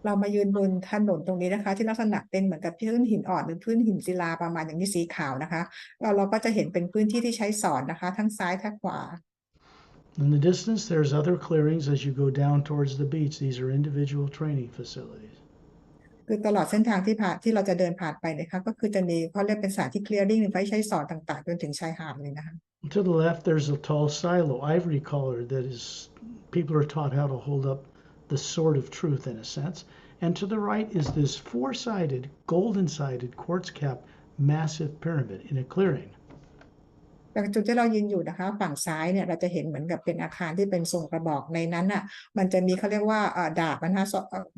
เรามายืนบนถนนตรงนี้นะคะที่ลักษณะเป็นเหมือนกับพื้นหินอ่อนหรือพื้นหินศิลาประมาณอย่างนี้สีขาวนะคะเราก็จะเห็นเป็นพื้นที่ที่ใช้สอนนะคะทั้งซ้ายทั้งขวา In the distance, there's other clearings as you go down towards the beach. These are individual training facilities. คือตลอดเส้นทางที่เราจะเดินผ่านไปนะคะก็คือจะมีเขาเรียกเป็นสถานที่ clearing ไว้ใช้สอนต่างๆจนถึงชายหาดเลยนะคะ To the left, there's a tall silo, ivory color, that is, people are taught how to hold up the sword of truth in a sense. And to the right is this four-sided, golden-sided, quartz-capped, massive pyramid in a clearing. จากจุดที่เรายืนอยู่นะคะฝั่งซ้ายเนี่ยเราจะเห็นเหมือนกับเป็นอาคารที่เป็นทรงกระบอกในนั้นน่ะมันจะมีเขาเรียกว่าดาบนะคะ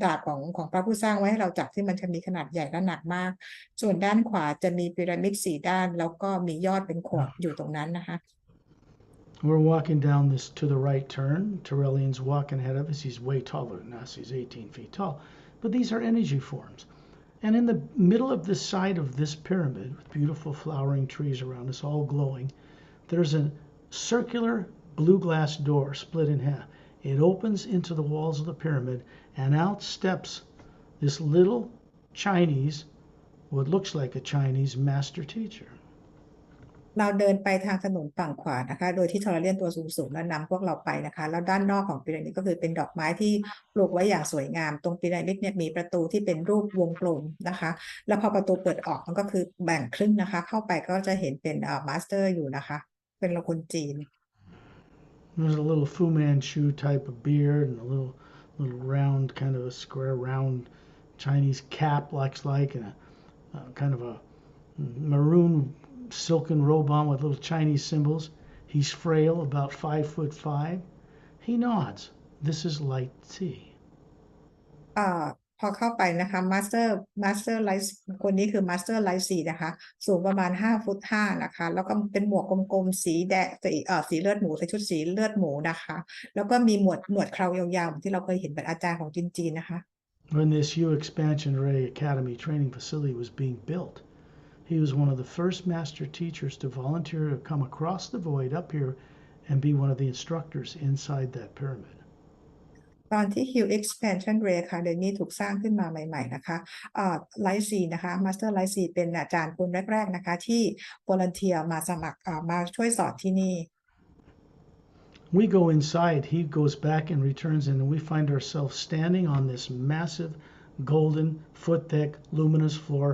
ดาบของพระผู้สร้างไว้ให้เราจับที่มันจะมีขนาดใหญ่และหนักมากส่วนด้านขวาจะมีพีระมิด4ด้านแล้วก็มียอดเป็นขวดอยู่ตรงนั้นนะคะ We're walking down this to the right turn. Terrellian's walking ahead of us. He's way taller than us. He's 18 feet tall. But these are energy forms. And in the middle of the side of this pyramid, with beautiful flowering trees around us, all glowing, there's a circular blue glass door split in half. It opens into the walls of the pyramid, and out steps this little Chinese, what looks like a Chinese master teacher. เราเดินไปทางถนนฝั่งขวานะคะโดยที่ทอร์เรียนตัวสูงๆแล้วนำพวกเราไปนะคะแล้วด้านนอกของพีระมิดก็คือเป็นดอกไม้ที่ปลูกไว้อย่างสวยงามตรงพีระมิดเนี่ยมีประตูที่เป็นรูปวงกลมนะคะแล้วพอประตูเปิดออกมันก็คือแบ่งครึ่งนะคะเข้าไปก็จะเห็นเป็นมาสเตอร์อยู่นะคะเป็นคนจีน There's a little Fu Manchu type of beard and a little round, kind of a square round Chinese cap looks like, and a kind of a maroon silken robe on with little Chinese symbols. He's frail, about 5'5". He nods. This is Light T. พอเข้าไปนะคะมาสเตอร์ไลท์คนนี้คือมาสเตอร์ไลท์4นะคะสูงประมาณ5'5" นะคะแล้วก็เป็นหมวกกลมๆสีแดงสีเลือดหมูใส่ชุดสีเลือดหมูนะคะแล้วก็มีหนวดเครายาวๆที่เราเคยเห็นเป็นอาจารย์ของจีนนะคะ When this HU Expansion Ray Academy training facility was being built, he was one of the first master teachers to volunteer to come across the void up here and be one of the instructors inside that pyramid. ตอนที่ HU Expansion Ray Academy ถูกสร้างขึ้นมาใหม่ๆนะคะไลท์ซีนะคะมาสเตอร์ไลท์ซีเป็นอาจารย์คนแรกๆนะคะที่ volunteer มาสมัครมาช่วยสอนที่นี่ we go inside, he goes back and returns, and we find ourselves standing on this massive, golden, foot-thick, luminous floor,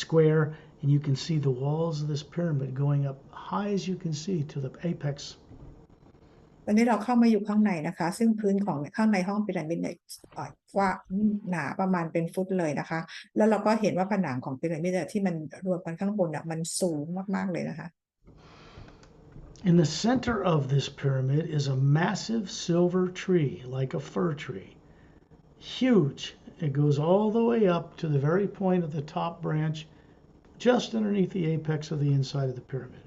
square, and you can see the walls of this pyramid going up high as you can see to the apex. ตอนนี้เราเข้ามาอยู่ข้างในนะคะซึ่งพื้นของข้างในห้องพีระมิดเนี่ยกว้างหนาประมาณเป็นฟุตเลยนะคะแล้วเราก็เห็นว่าผนังของพีระมิดที่มันรวมกันข้างบนเนี่ยมันสูงมากๆเลยนะคะ In the center of this pyramid is a massive silver tree, like a fir tree. Huge. It goes all the way up to the very point of the top branch, just underneath the apex of the inside of the pyramid.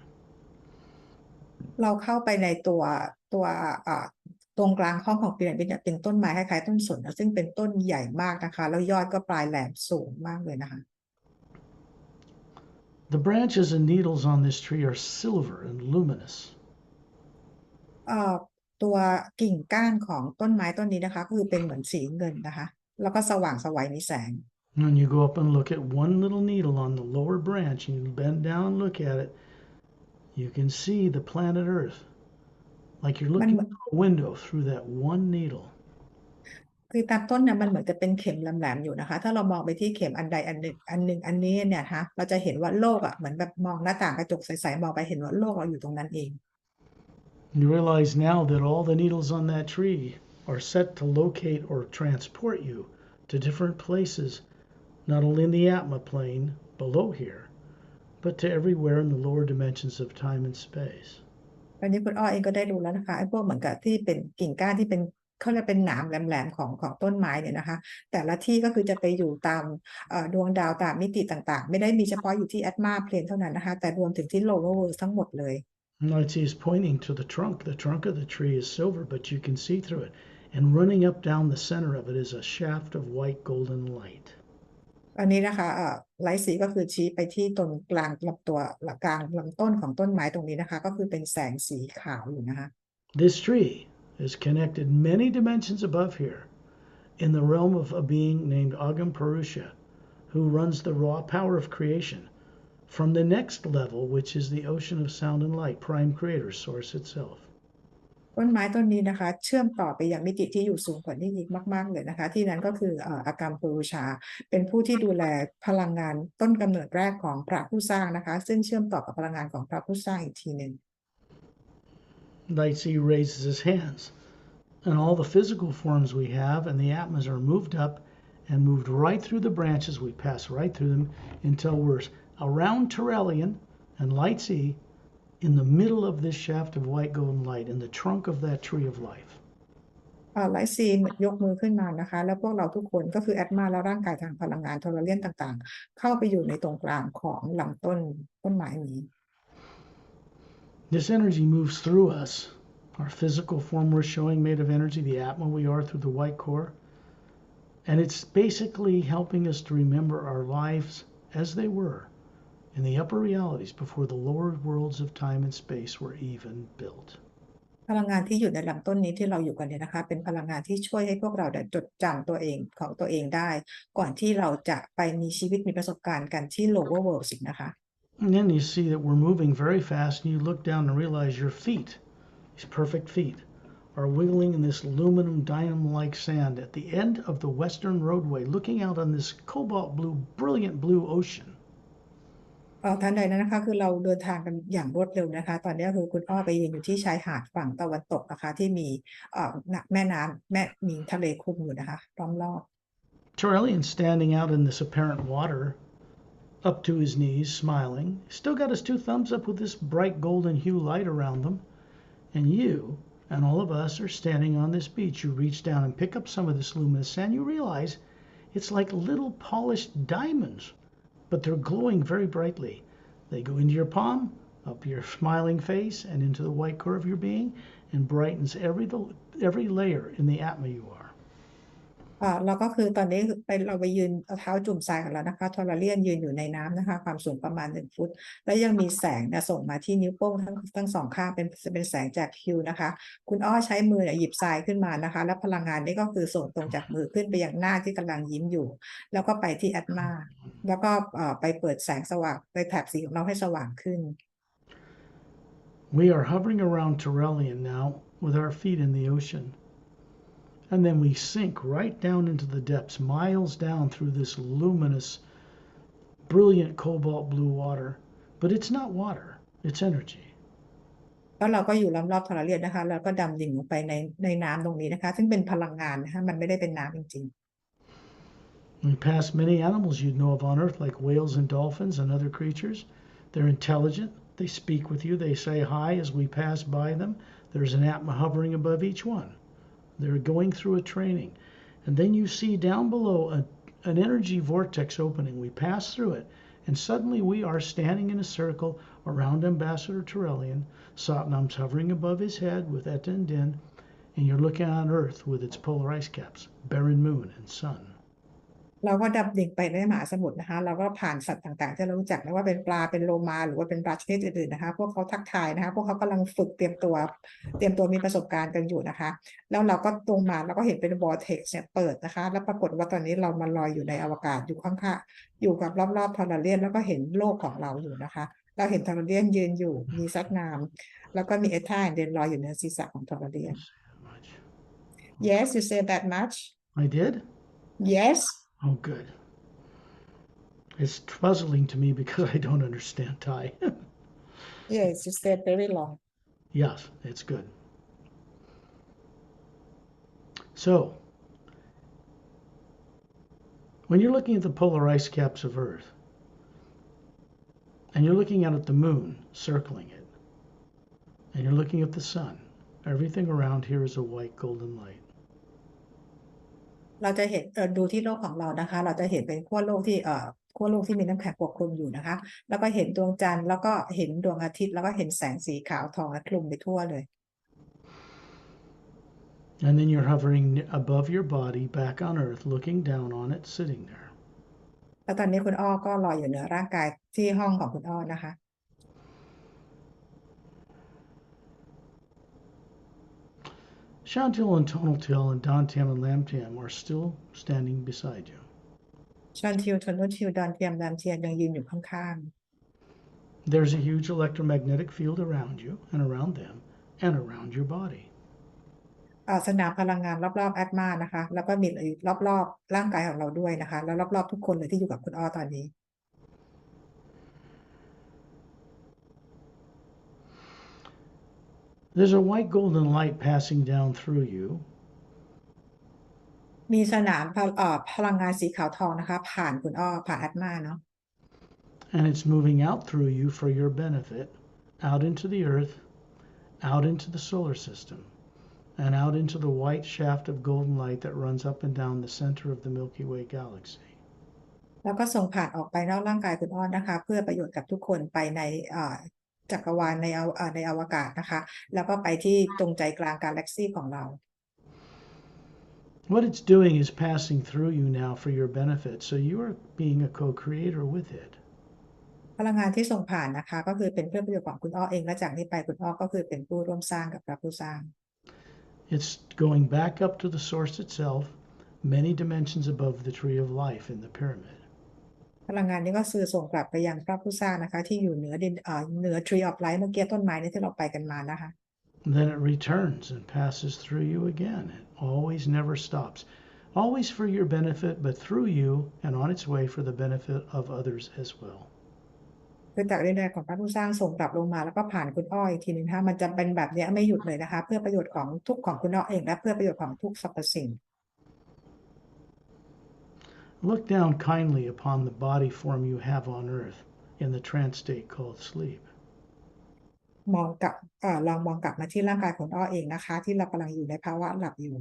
เราเข้าไปในตัวตรงกลางห้องของพีระมิดเนี่ยเป็นต้นไม้คล้ายๆต้นสนซึ่งเป็นต้นใหญ่มากนะคะแล้วยอดก็ปลายแหลมสูงมากเลยนะคะ The branches and needles on this tree are silver and luminous. ตัวกิ่งก้านของต้นไม้ต้นนี้นะคะคือเป็นเหมือนสีเงินนะคะแล้วก็สว่างไสวมีแสง When you go up and look at one little needle on the lower branch and you bend down and look at it, you can see the planet Earth, like you're looking through a window through that one needle. คือตามต้นเนี่ยมันเหมือนจะเป็นเข็มแหลมๆอยู่นะคะถ้าเรามองไปที่เข็มอันใดอันหนึ่งอันนี้เนี่ยนะคะเราจะเห็นว่าโลกเหมือนแบบมองหน้าต่างกระจกใสๆมองไปเห็นว่าโลกเราอยู่ตรงนั้นเอง You realize now that all the needles on that tree are set to locate or transport you to different places, not only in the Atma plane below here, but to everywhere in the lower dimensions of time and space. ตอนนี้คุณอ้อเองก็ได้รู้แล้วนะคะไอ้พวกเหมือนกับที่เป็นกิ่งก้านที่เป็นเขาจะเป็นหนามแหลมๆของต้นไม้เนี่ยนะคะแต่ละที่ก็คือจะไปอยู่ตามดวงดาวตามมิติต่างๆไม่ได้มีเฉพาะอยู่ที่ Atma plane เท่านั้นนะคะแต่รวมถึงที่ lower world ทั้งหมดเลย Lighty is pointing to the trunk. The trunk of the tree is silver, but you can see through it. And running up down the center of it is a shaft of white golden light. อันนี้นะคะไลท์สีก็คือชี้ไปที่ตรงกลางลำตัวกลางลำต้นของต้นไม้ตรงนี้นะคะก็คือเป็นแสงสีขาวอยู่นะคะ This tree is connected many dimensions above here in the realm of a being named Agam Purusha, who runs the raw power of creation from the next level, which is the ocean of sound and light, prime creator, source itself. ต้นไม้ต้นนี้นะคะเชื่อมต่อไปยังมิติที่อยู่สูงกว่านี้อีกมากๆเลยนะคะที่นั้นก็คืออากรรมปูชาเป็นผู้ที่ดูแลพลังงานต้นกำเนิดแรกของพระผู้สร้างนะคะซึ่งเชื่อมต่อกับพลังงานของพระผู้สร้างอีกทีหนึ่ง Light Sea raises his hands, and all the physical forms we have and the Atmas are moved up and moved right through the branches. We pass right through them until we're around Terrellian and Light Sea in the middle of this shaft of white golden light in the trunk of that tree of life. ไลท์ซียกมือขึ้นมานะคะแล้วพวกเราทุกคนก็คือแอดมาและร่างกายทางพลังงานโทรเลียนต่างๆเข้าไปอยู่ในตรงกลางของลำต้นไม้นี้ This energy moves through us. Our physical form we're showing made of energy, the Atma we are through the white core. And it's basically helping us to remember our lives as they were in the upper realities before the lower worlds of time and space were even built. พลังงานที่อยู่ในลำต้นนี้ที่เราอยู่กันเนี่ยนะคะเป็นพลังงานที่ช่วยให้พวกเราจดจำตัวเองของตัวเองได้ก่อนที่เราจะไปมีชีวิตมีประสบการณ์กันที่ lower world สินะคะ And then you see that we're moving very fast and you look down and realize your feet, these perfect feet, are wiggling in this aluminum dynamo-like sand at the end of the western roadway looking out on this cobalt blue, brilliant blue ocean. ทันใดนั้นนะคะคือเราเดินทางกันอย่างรวดเร็วนะคะตอนนี้คือคุณอ้อไปยืนอยู่ที่ชายหาดฝั่งตะวันตกนะคะที่มีแม่น้ำมีทะเลคลุมอยู่นะคะล้อมรอบ Terrellian standing out in this apparent water up to his knees smiling, still got his two thumbs up with this bright golden hue light around them, and you and all of us are standing on this beach. You reach down and pick up some of this luminous sand. You realize it's like little polished diamonds, but they're glowing very brightly. They go into your palm, up your smiling face, and into the white core of your being, and brightens every layer in the Atma you are. เราก็คือตอนนี้เราไปยืนเอาเท้าจุ่มทรายกันแล้วนะคะทอร์เลียนยืนอยู่ในน้ำนะคะความสูงประมาณ1 ฟุตแล้วยังมีแสงส่งมาที่นิ้วโป้งทั้งสองข้างเป็นแสงจากฮิวนะคะคุณอ้อใช้มือหยิบทรายขึ้นมานะคะแล้วพลังงานนี้ก็คือส่งตรงจากมือขึ้นไปยังหน้าที่กำลังยิ้มอยู่แล้วก็ไปที่แอตมาแล้วก็ไปเปิดแสงสว่างไปแถบสีของเราให้สว่างขึ้น We are hovering around Turelian now with our feet in the ocean. And then we sink right down into the depths, miles down through this luminous, brilliant cobalt blue water. But it's not water, it's energy. แล้วเราก็อยู่รอบๆทรเลียนนะคะแล้วก็ดำดิ่งลงไปในน้ำตรงนี้นะคะซึ่งเป็นพลังงานนะคะมันไม่ได้เป็นน้ำจริง We pass many animals you'd know of on Earth, like whales and dolphins and other creatures. They're intelligent. They speak with you. They say hi as we pass by them. There's an Atma hovering above each one. They're going through a training. And then you see down below an energy vortex opening. We pass through it. And suddenly we are standing in a circle around Ambassador Turelian. Satnam's hovering above his head with Eta and Din. And you're looking on Earth with its polar ice caps, barren moon and sun. เราก็ดำดิ่งไปในมหาสมุทรนะคะเราก็ผ่านสัตว์ต่างๆที่เรารู้จักไม่ว่าเป็นปลาเป็นโลมาหรือว่าเป็นปลาชนิดอื่นๆนะคะพวกเขาทักทายนะคะพวกเขากำลังฝึกเตรียมตัวมีประสบการณ์กันอยู่นะคะแล้วเราก็ตรงมาแล้วก็เห็นเป็น vortex เนี่ยเปิดนะคะแล้วปรากฏว่าตอนนี้เรามาลอยอยู่ในอวกาศอยู่ข้างๆอยู่กับรอบๆทอร์เรียนแล้วก็เห็นโลกของเราอยู่นะคะเราเห็นทอร์เรียนยืนอยู่มีซัดน้ำแล้วก็มีเอท่าเดินลอยอยู่เหนือศีรษะของทอร์เรียน Yes you said that much I did? Yes Oh, good. It's puzzling to me because I don't understand Thai. Yes you said very long Yes, it's good. So, when you're looking at the polar ice caps of Earth, and you're looking out at the moon circling it, and you're looking at the sun, everything around here is a white golden light. เราจะเห็นดูที่โลกของเรานะคะเราจะเห็นเป็นขั้วโลกที่มีน้ำแข็งปกคลุมอยู่นะคะแล้วก็เห็นดวงจันทร์แล้วก็เห็นดวงอาทิตย์แล้วก็เห็นแสงสีขาวทองและคลุมไปทั่วเลย And then you're hovering above your body back on Earth, looking down on it, sitting there. แล้วตอนนี้คุณอ้อก็ลอยอยู่เหนือร่างกายที่ห้องของคุณอ้อนะคะ Shantil and Tonaltil and Dantiam and Lamtiam are still standing beside you. ชันทิวทนุทิวดอนเทียมดามเทียนยังยืนอยู่ข้าง There's a huge electromagnetic field around you and around them and around your body. ๆสนามพลังงานรอบๆแอตมานะคะแล้วก็มีรอบๆร่างกายของเราด้วยนะคะแล้วรอบๆทุกคนเลยที่อยู่กับคุณอ้อตอนนี้ There's a white golden light passing down through you. มีสนามพลังงานสีขาวทองนะคะผ่านคุณอ้อผ่านแอตมาเนาะ And it's moving out through you for your benefit, out into the earth, out into the solar system, and out into the white shaft of golden light that runs up and down the center of the Milky Way galaxy. แล้วก็ส่งผ่านออกไปนอกร่างกายคุณอ้อนะคะเพื่อประโยชน์กับทุกคนไปในจักรวาลในอวกาศนะคะแล้วก็ไปที่ตรงใจกลางกาแล็กซี่ของเรา What it's doing is passing through you now for your benefit, so you are being a co-creator with it. พลังงานที่ส่งผ่านนะคะก็คือเป็นเพื่อประโยชน์ของคุณอ้อเองและจากนี้ไปคุณอ้อก็คือเป็นผู้ร่วมสร้างกับพระผู้สร้าง It's going back up to the source itself, many dimensions above the tree of life in the pyramid. พลังงานนี้ก็สื่อส่งกลับไปยังพระผู้สร้างนะคะที่อยู่เหนือTree of Life เมื่อกี้ต้นไม้นี้ที่เราไปกันมานะคะ Then it returns and passes through you again. It always never stops. Always for your benefit, but through you and on its way for the benefit of others as well. คือจากดินแดนของพระผู้สร้างส่งกลับลงมาแล้วก็ผ่านคุณอ้ออีกทีนึงนะคะมันจะเป็นแบบนี้ไม่หยุดเลยนะคะเพื่อประโยชน์ของทุกของคุณอ้อเองและเพื่อประโยชน์ของทุกสรรพสิ่ง Look down kindly upon the body form you have on earth in the trance state called sleep. ลองมองกลับมาที่ร่างกายของอ้อเองนะคะที่เรากำลังอยู่ในภาวะหลับอยู่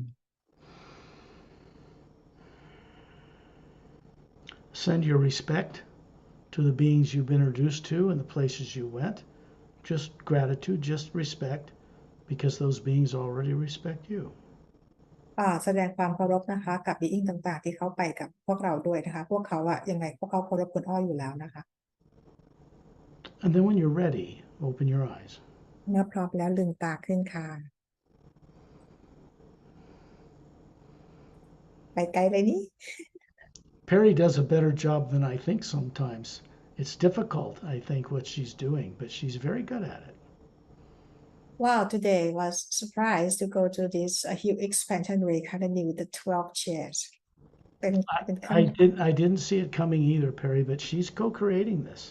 Send your respect to the beings you've been introduced to and the places you went. Just gratitude, just respect, because those beings already respect you. แสดงความเคารพนะคะกับบีอิงต่างๆที่เขาไปกับพวกเราด้วยนะคะพวกเขายังไงพวกเขาเคารพคุณอ้ออยู่แล้วนะคะ And then when you're ready, open your eyes. เมื่อพร้อมแล้วลืมตาขึ้นค่ะไปไกลเลยนี่ Perry does a better job than I think sometimes. It's difficult, I think, what she's doing, but she's very good at it. Wow, today was surprised to go to this HU Exp Ray Academy with the 12 chairs. เป็น I didn't see it coming either, Perry, but she's co-creating this.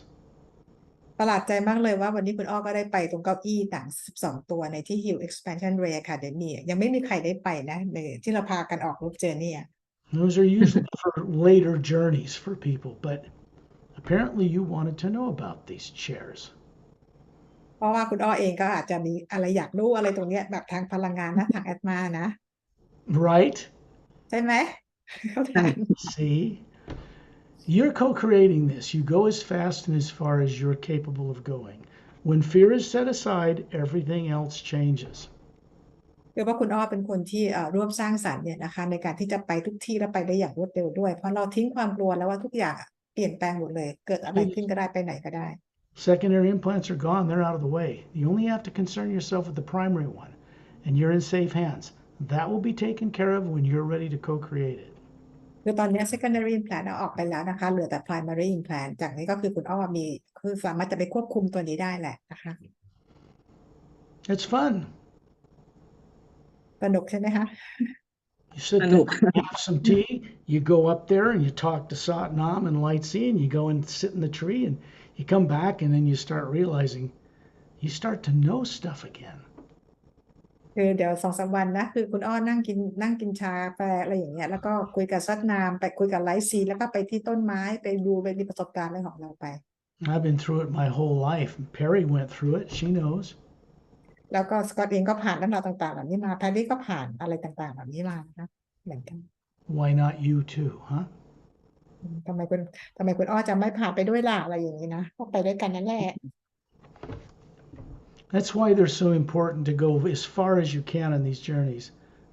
ประหลาดใจมากเลยว่าวันนี้คุณอ้อก็ได้ไปตรงเก้าอี้ต่าง12ตัวในที่ HU Exp Ray Academy ยังไม่มีใครได้ไปนะในที่เราพากันออกรูปเจอเนี่ย Those are usually for later journeys for people, but apparently you wanted to know about these chairs. เพราะว่าคุณอ้อเองก็อาจจะมีอะไรอยากรู้อะไรตรงเนี้ยแบบทางพลังงานนะทางแอดมานะ Right? ใช่ไหม See? You're co-creating this. You go as fast and as far as you're capable of going. When fear is set aside, everything else changes. คือว่าคุณอ้อเป็นคนที่ร่วมสร้างสรรค์เนี่ยนะคะในการที่จะไปทุกที่และไปได้อย่างรวดเร็วด้วยเพราะเราทิ้งความกลัวแล้วว่าทุกอย่างเปลี่ยนแปลงหมดเลยเกิดอะไรขึ้นก็ได้ไปไหนก็ได้ Secondary implants are gone. They're out of the way. You only have to concern yourself with the primary one, and you're in safe hands. That will be taken care of when you're ready to co-create it. คือตอนนี้ secondary implant เอาออกไปแล้วนะคะเหลือแต่ primary implant จากนี้ก็คือคุณอ้อมีคือสามารถจะไปควบคุมตัวนี้ได้แหละนะคะ It's fun. สนุกใช่ไหมคะ You sit there, you have some tea, you go up there and you talk to Sat Nam and Light C, and you go and sit in the tree, and you come back, and then you start realizing you start to know stuff again. คือเดี๋ยว2-3 วันนะคือคุณอ้อนั่งกินชาแฟอะไรอย่างเงี้ยแล้วก็คุยกับซัดนามไปคุยกับไลท์ซีแล้วก็ไปที่ต้นไม้ไปดูไปมีประสบการณ์อะไรของเราไป I've been through it my whole life. Perry went through it. She knows. แล้วก็สกอตเองก็ผ่านเรื่องราวต่างๆเหล่านี้มาแพรรี่ก็ผ่านอะไรต่างๆเหล่านี้มานะเหมือนกัน Why not you too, huh? ทำไมคุณอ้อจะไม่ผ่านไปด้วยล่ะอะไรอย่างนี้นะก็ไปด้วยกันนั่นแหละ That's why they're so important to go as far as you can on these journeys,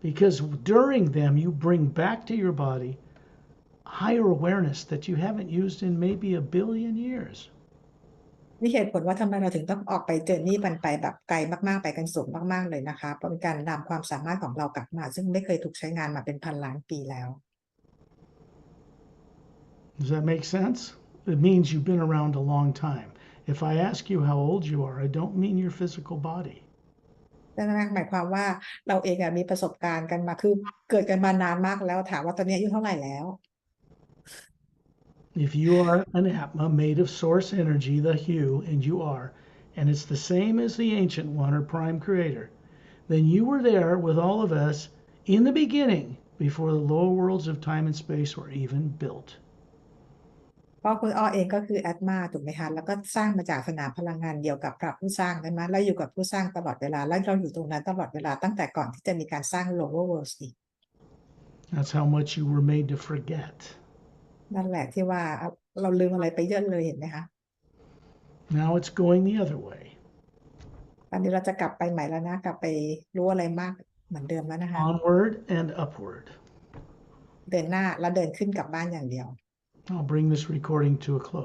because during them you bring back to your body higher awareness that you haven't used in maybe 1 billion years. นี่เหตุผลว่าทำไมเราถึงต้องออกไปเจอร์นี่ไปแบบไกลมากๆไปกันสูงมากๆเลยนะคะเพราะเป็นการนำความสามารถของเรากลับมาซึ่งไม่เคยถูกใช้งานมาเป็นพันล้านปีแล้ว Does that make sense? It means you've been around a long time. If I ask you how old you are, I don't mean your physical body. นั่นหมายความว่าเราเองมีประสบการณ์กันมาคือเกิดกันมานานมากแล้วถามว่าตอนนี้อายุเท่าไหร่แล้ว If you are an Atma made of source energy, the HU, and you are, and it's the same as the ancient one or prime creator, then you were there with all of us in the beginning before the lower worlds of time and space were even built. เพราะคุณอ้อเองก็คือแอดมาถูกไหมคะแล้วก็สร้างมาจากสนามพลังงานเดียวกับพระผู้สร้างได้ไหมแล้วอยู่กับผู้สร้างตลอดเวลาแล้วเราอยู่ตรงนั้นตลอดเวลาตั้งแต่ก่อนที่จะมีการสร้าง lower worlds อีก That's how much you were made to forget. นั่นแหละที่ว่าเราลืมอะไรไปเยอะเลยเห็นไหมคะ Now it's going the other way. ตอนนี้เราจะกลับไปใหม่แล้วนะกลับไปรู้อะไรมากเหมือนเดิมแล้วนะคะ Onward and upward. เดินหน้าแล้วเดินขึ้นกลับบ้านอย่างเดียว I'll bring this recording to a close.